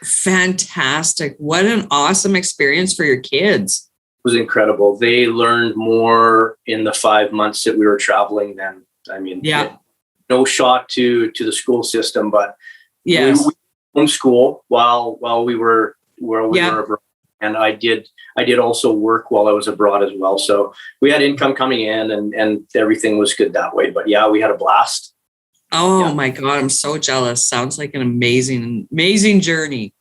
Fantastic. What an awesome experience for your kids. It was incredible. They learned more in the 5 months that we were traveling than, no shot to the school system, but we homeschool while we were abroad. And I did also work while I was abroad as well. So we had income coming in and everything was good that way. But we had a blast. Oh my God, I'm so jealous. Sounds like an amazing journey.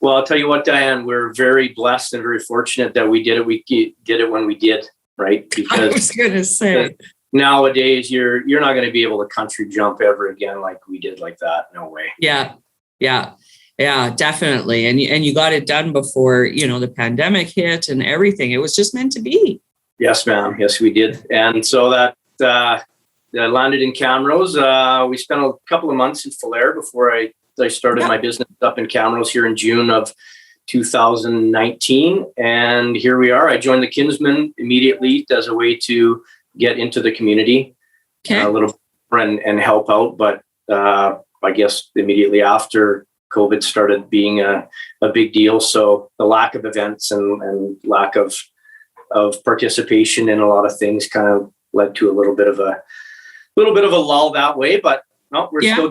Well, I'll tell you what, Diane, we're very blessed and very fortunate that we did it. We did it when we did, right? Because I was going to say, nowadays you're not going to be able to country jump ever again like we did like that. No way. Yeah, definitely. And you got it done before, the pandemic hit and everything. It was just meant to be. Yes, ma'am. Yes, we did. And so that landed in Camrose. We spent a couple of months in Falher before I started my business up in Camrose here in June of 2019. And here we are. I joined the Kinsmen immediately as a way to get into the community a little and help out. But I guess immediately after, COVID started being a big deal. So the lack of events and lack of participation in a lot of things kind of led to a little bit of a lull that way. But we're still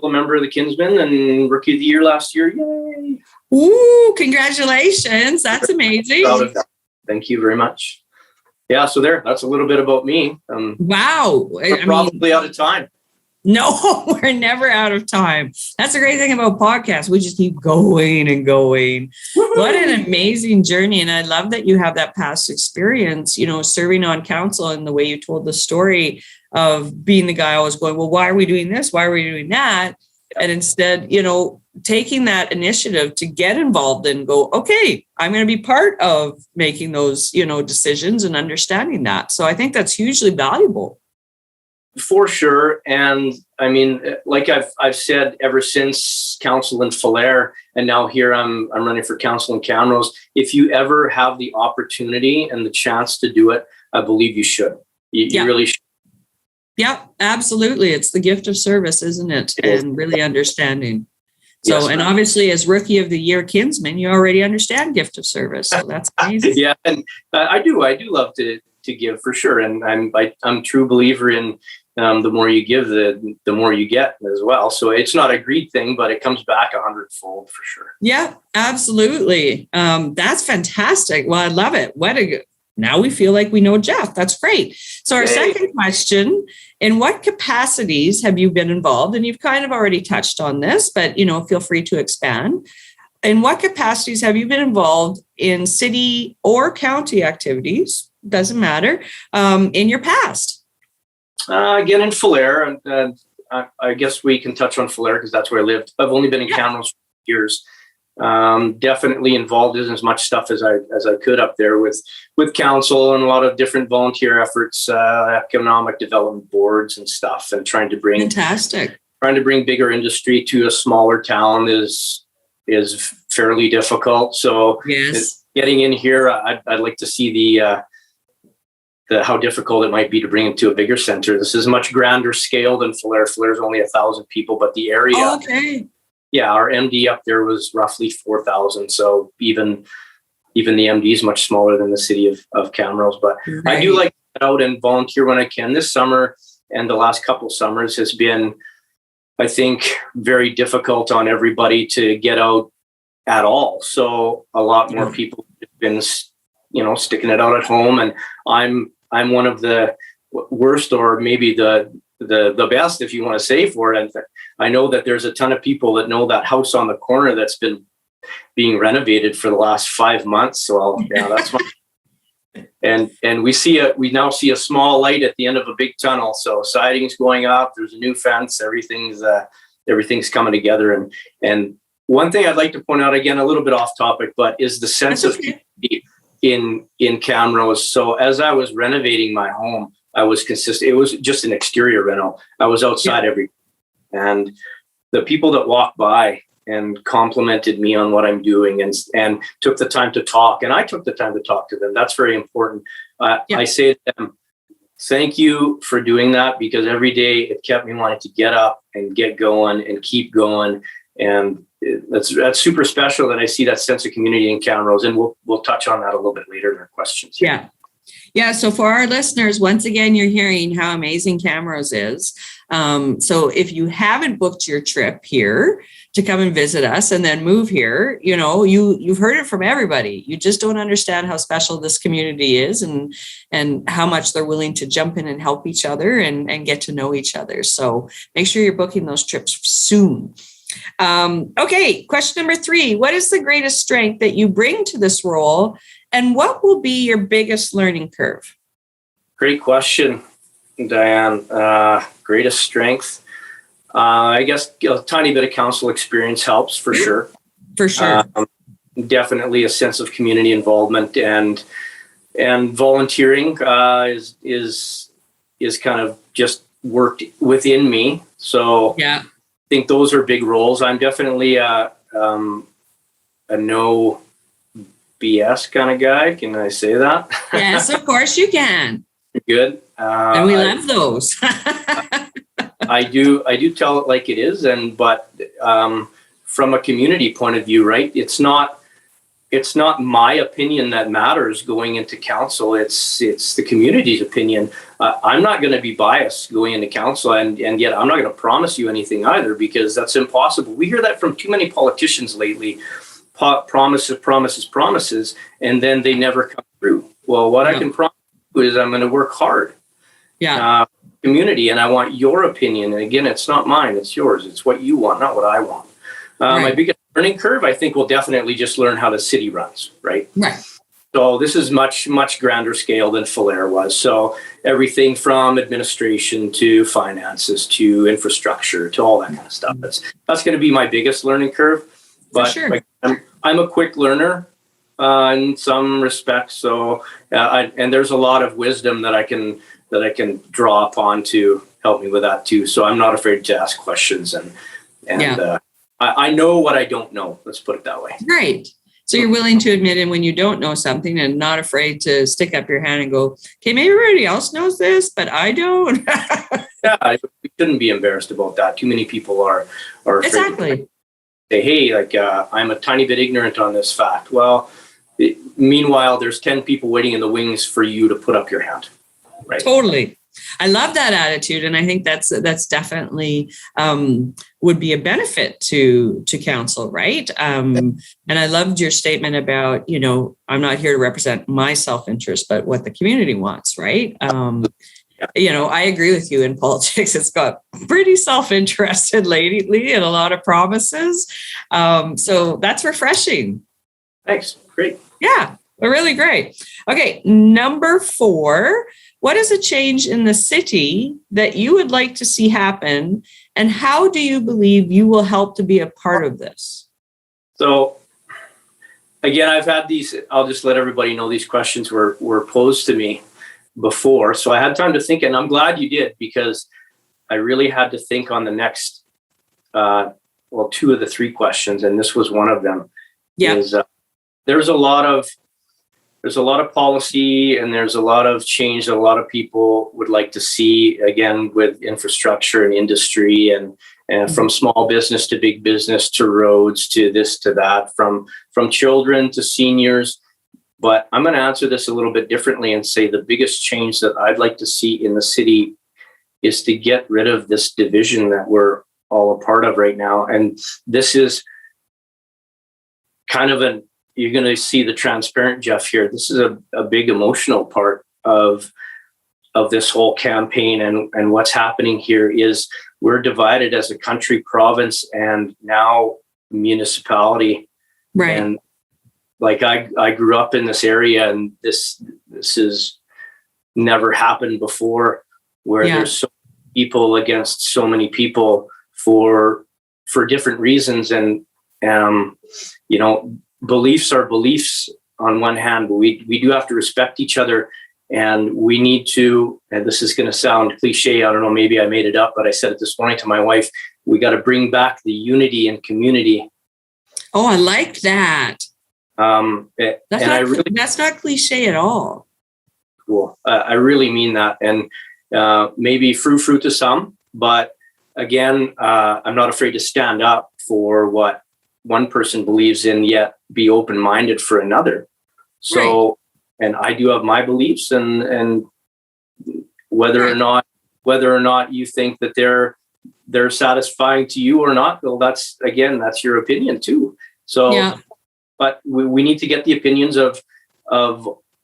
a member of the Kinsmen and Rookie of the Year last year. Yay! Ooh, congratulations. That's amazing. Thank you very much. Yeah, so that's a little bit about me. Wow. We're probably out of time. No, we're never out of time. That's the great thing about podcasts. We just keep going and going. Woo-hoo! What an amazing journey. And I love that you have that past experience, serving on council, and the way you told the story of being the guy always going, well, why are we doing this? Why are we doing that? And instead, taking that initiative to get involved and go, okay, I'm going to be part of making those, decisions and understanding that. So I think that's hugely valuable. For sure. And I mean, like I've said ever since council in Falher, and now here I'm running for council in Camrose. If you ever have the opportunity and the chance to do it, I believe you should. You really should. Yeah, absolutely. It's the gift of service, isn't it? And really understanding. So, yes, and obviously as Rookie of the Year kinsman, you already understand gift of service. So that's amazing. Yeah, and I do love to give, for sure. And I'm a true believer in the more you give, the more you get as well. So it's not a greed thing, but it comes back 100-fold for sure. Yeah, absolutely. That's fantastic. Well, I love it. Now we feel like we know Geoff. That's great. So our second question, in what capacities have you been involved? And you've kind of already touched on this, but, feel free to expand. In what capacities have you been involved in city or county activities? Doesn't matter. In your past? Again, in Falher. I guess we can touch on Falher because that's where I lived. I've only been in Camrose for years. Definitely involved in as much stuff as I could up there with council and a lot of different volunteer efforts, economic development boards and stuff, and trying to bring bigger industry to a smaller town is fairly difficult. So yes, getting in here, I'd like to see the how difficult it might be to bring it to a bigger center. This is much grander scale than Falher. Falher is only 1,000 people, but the area. Oh, okay. Yeah, our MD up there was roughly 4,000. So even the MD is much smaller than the city of Camrose. But right. I do like to get out and volunteer when I can. This summer and the last couple summers has been, I think, very difficult on everybody to get out at all. So a lot more people have been, sticking it out at home. And I'm one of the worst, or maybe the best, if you want to say, for it. I know that there's a ton of people that know that house on the corner that's been being renovated for the last 5 months. So that's and we now see a small light at the end of a big tunnel. So siding's going up. There's a new fence. Everything's coming together. And one thing I'd like to point out, again, a little bit off topic, but is the sense of community in Camrose. So as I was renovating my home, I was consistent. It was just an exterior rental. I was outside every day. And the people that walked by and complimented me on what I'm doing and took the time to talk, and I took the time to talk to them. That's very important. I say to them, thank you for doing that, because every day it kept me wanting to get up and get going and keep going. And that's super special that I see that sense of community in Camrose. And we'll touch on that a little bit later in our questions. Yeah. So for our listeners, once again, you're hearing how amazing Camrose is. So if you haven't booked your trip here to come and visit us and then move here, you've heard it from everybody. You just don't understand how special this community is and how much they're willing to jump in and help each other and get to know each other. So make sure you're booking those trips soon. Okay. Question number 3, what is the greatest strength that you bring to this role? And what will be your biggest learning curve? Great question, Diane. Greatest strength. I guess a tiny bit of council experience helps for sure. For sure. Definitely a sense of community involvement and volunteering is kind of just worked within me. So I think those are big roles. I'm definitely a no BS kind of guy. Can I say that? Yes, of course you can. Good. And we love those. I do tell it like it is. But from a community point of view, right? It's not my opinion that matters going into council. It's the community's opinion. I'm not going to be biased going into council, and yet I'm not going to promise you anything either, because that's impossible. We hear that from too many politicians lately. Promises, and then they never come through. Well, what I can promise you is I'm going to work hard. Community, and I want your opinion. And again, it's not mine, it's yours. It's what you want, not what I want. My biggest learning curve, I think, will definitely just learn how the city runs, right? Right. So this is much, much grander scale than Falher was. So everything from administration to finances to infrastructure to all that kind of stuff. That's going to be my biggest learning curve. But sure. I'm a quick learner in some respects. So and there's a lot of wisdom that I can draw upon to help me with that too. So I'm not afraid to ask questions and I know what I don't know. Let's put it that way. Right. So you're willing to admit it when you don't know something and not afraid to stick up your hand and go, okay, maybe everybody else knows this, but I don't. Yeah, we shouldn't be embarrassed about that. Too many people are afraid exactly. to say, hey, I'm a tiny bit ignorant on this fact. Well, meanwhile, there's 10 people waiting in the wings for you to put up your hand. Right. Totally. I love that attitude. And I think that's definitely would be a benefit to council, right? And I loved your statement about, I'm not here to represent my self-interest, but what the community wants, right? I agree with you in politics. It's got pretty self-interested lately and a lot of promises. So that's refreshing. Thanks. Great. Yeah, really great. Okay, number 4. What is a change in the city that you would like to see happen? And how do you believe you will help to be a part of this? So, again, I've had these, I'll just let everybody know these questions were posed to me before. So I had time to think, and I'm glad you did, because I really had to think on the next, 2 of the 3 questions, and this was one of them. Yeah. There's a lot of policy and there's a lot of change that a lot of people would like to see, again, with infrastructure and industry and from small business to big business to roads to this to that, from children to seniors. But I'm going to answer this a little bit differently and say the biggest change that I'd like to see in the city is to get rid of this division that we're all a part of right now. And this is kind of you're going to see the transparent Geoff here. This is a big emotional part of this whole campaign. And what's happening here is we're divided as a country, province, and now municipality. Right. And like I grew up in this area, and this has never happened before, where there's so many people against so many people for different reasons. And, beliefs are beliefs on one hand, but we do have to respect each other, and we need to, and this is going to sound cliche, I don't know, maybe I made it up, but I said it this morning to my wife, we got to bring back the unity in community. Oh, I like that. That's not cliche at all. Cool. I really mean that. And maybe frou-frou to some, but again, I'm not afraid to stand up for what one person believes in, yet be open-minded for another. So, right. And I do have my beliefs, and whether or not you think that they're satisfying to you or not, well, that's your opinion too. So, but we need to get the opinions of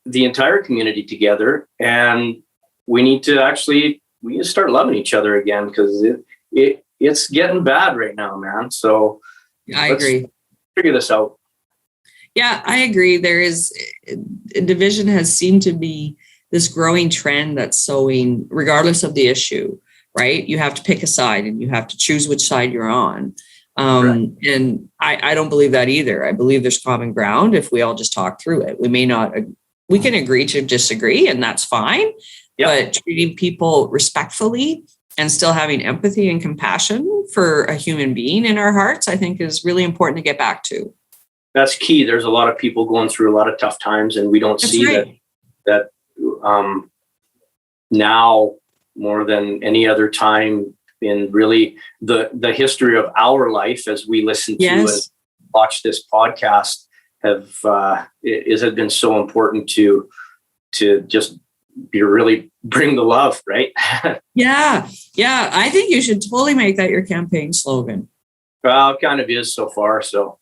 the entire community together, and we need to start loving each other again, because it's getting bad right now, man. So I agree. Figure this out. Yeah, I agree. There is division has seemed to be this growing trend that's sowing, regardless of the issue, right? You have to pick a side and you have to choose which side you're on. Right. And I don't believe that either. I believe there's common ground if we all just talk through it. We can agree to disagree, and that's fine. Yep. But treating people respectfully and still having empathy and compassion for a human being in our hearts, I think is really important to get back to. That's key. There's a lot of people going through a lot of tough times, and we don't see that now more than any other time in really the history of our life, as we listen to and watch this podcast, has been so important to just really bring the love, right? Yeah. I think you should totally make that your campaign slogan. Well, it kind of is so far. So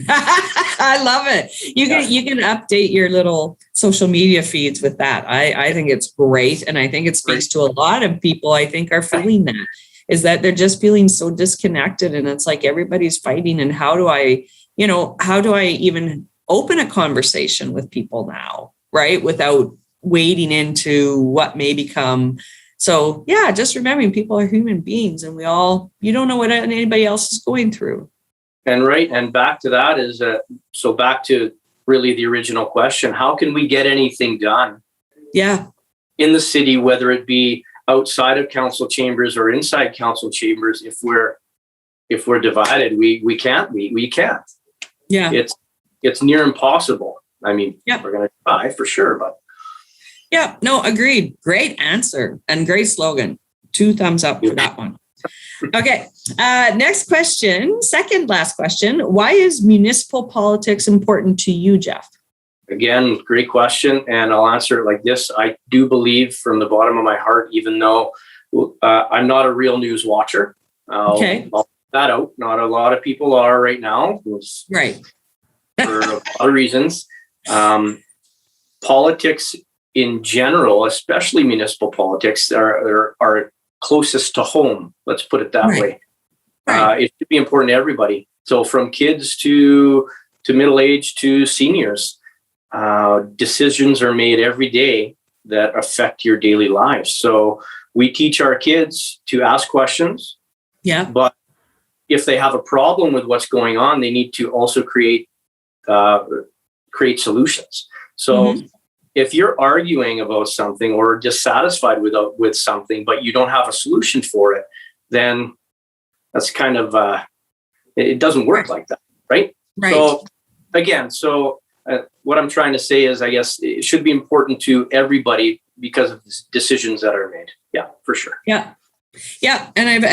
I love it. You can update your little social media feeds with that. I think it's great. And I think it speaks to a lot of people, I think, are feeling that, is that they're just feeling so disconnected. And it's like everybody's fighting. And how do I even open a conversation with people now, right? Without wading into what may become. So yeah, just remembering people are human beings, and you don't know what anybody else is going through. And back to that is, so back to really the original question, how can we get anything done? Yeah. In the city, whether it be outside of council chambers or inside council chambers, if we're divided, we can't. Yeah. It's near impossible. I mean, yeah. We're going to try for sure, but. Yeah, no, agreed. Great answer and great slogan. 2 thumbs up for that one. Okay. Next question, second last question. Why is municipal politics important to you, Geoff? Again, great question. And I'll answer it like this. I do believe from the bottom of my heart, even though I'm not a real news watcher. Okay. I'll put that out. Not a lot of people are right now. Right. For a lot of reasons. Politics in general, especially municipal politics, are closest to home. Let's put it that way. Right. It should be important to everybody. So from kids to middle age to seniors, decisions are made every day that affect your daily lives. So we teach our kids to ask questions. Yeah. But if they have a problem with what's going on, they need to also create solutions. So if you're arguing about something or dissatisfied with something, but you don't have a solution for it, then that's kind of, it doesn't work like that, right? Right. So again, what I'm trying to say is, I guess it should be important to everybody because of the decisions that are made. Yeah, for sure. Yeah. Yeah. And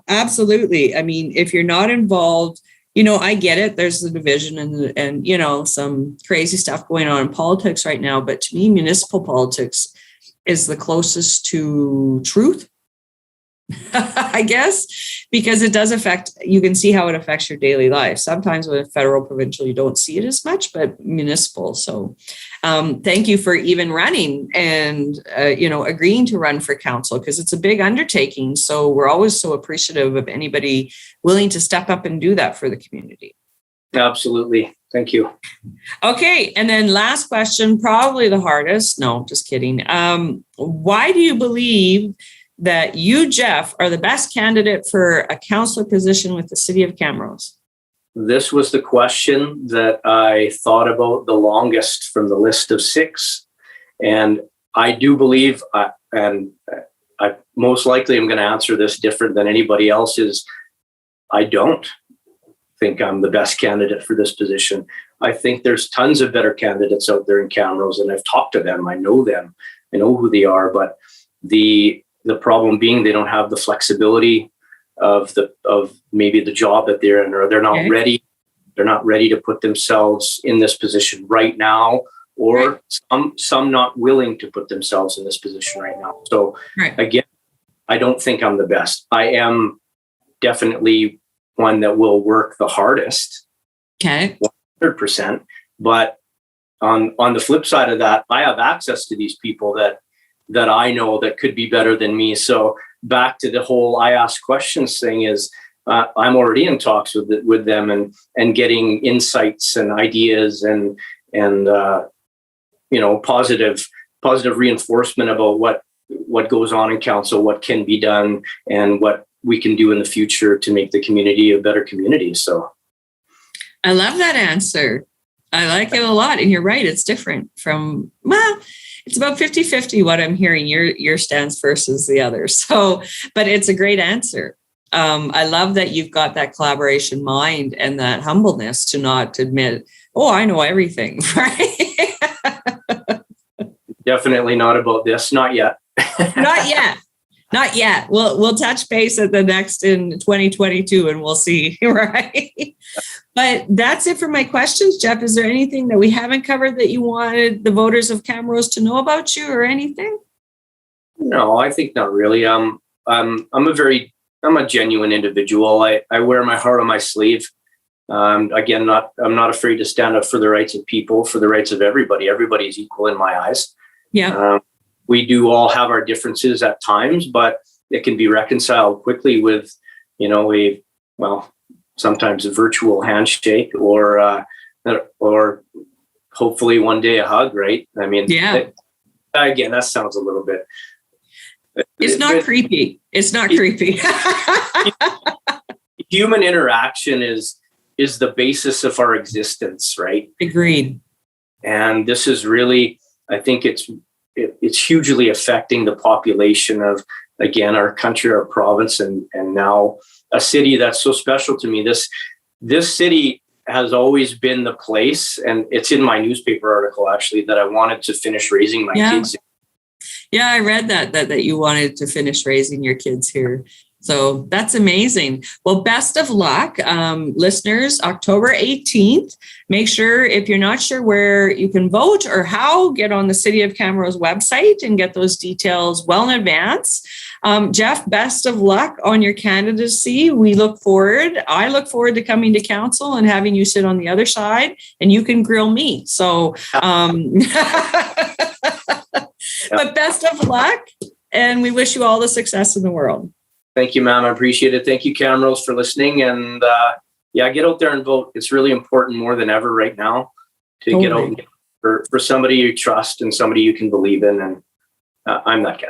absolutely. I mean, if you're not involved, I get it. There's the division and some crazy stuff going on in politics right now. But to me, municipal politics is the closest to truth, I guess, because it does you can see how it affects your daily life. Sometimes with federal, provincial, you don't see it as much, but municipal. So thank you for even running and, agreeing to run for council, because it's a big undertaking. So we're always so appreciative of anybody willing to step up and do that for the community. Absolutely. Thank you. Okay. And then last question, probably the hardest. No, just kidding. Why do you believe that you, Geoff, are the best candidate for a councillor position with the City of Camrose? This was the question that I thought about the longest from the list of 6. And I do believe, and I most likely am going to answer this different than anybody else, is I don't think I'm the best candidate for this position. I think there's tons of better candidates out there in Camrose, and I've talked to them. I know them. I know who they are. But the problem being they don't have the flexibility of maybe the job that they're in, or they're not ready. They're not ready to put themselves in this position right now, or some not willing to put themselves in this position right now. So again, I don't think I'm the best. I am definitely one that will work the hardest. Okay. 100%. But on the flip side of that, I have access to these people that I know that could be better than me. So back to the whole I ask questions thing is, I'm already in talks with them and getting insights and ideas and positive reinforcement about what goes on in council, what can be done, and what we can do in the future to make the community a better community. So I love that answer. I like it a lot. And you're right. It's different from, it's about 50-50 what I'm hearing your stance versus the other. So, but it's a great answer. I love that you've got that collaboration mind and that humbleness to not admit, I know everything, right? Definitely not about this. Not yet. Not yet. We'll touch base at the next in 2022 and we'll see, right? But that's it for my questions, Geoff. Is there anything that we haven't covered that you wanted the voters of Camrose to know about you or anything? No, I think not really. I'm a genuine individual. I wear my heart on my sleeve. Again, I'm not afraid to stand up for the rights of people, for the rights of everybody. Everybody's equal in my eyes. Yeah. We do all have our differences at times, but it can be reconciled quickly with, sometimes a virtual handshake or or hopefully one day a hug, right? I mean, yeah. Again, that sounds a little bit. It's not creepy. It's not creepy. Human interaction is the basis of our existence, right? Agreed. And this is really, I think it's hugely affecting the population of, again, our country, our province, and now a city that's so special to me. This city has always been the place, and it's in my newspaper article actually, that I wanted to finish raising my kids. Yeah, I read that you wanted to finish raising your kids here. So that's amazing. Well, best of luck, listeners, October 18th. Make sure, if you're not sure where you can vote or how, get on the City of Camrose website and get those details well in advance. Geoff, best of luck on your candidacy. I look forward to coming to council and having you sit on the other side, and you can grill me. So, but best of luck, and we wish you all the success in the world. Thank you, ma'am. I appreciate it. Thank you, Camrose, for listening. And get out there and vote. It's really important more than ever right now to get out for somebody you trust and somebody you can believe in. And I'm that guy.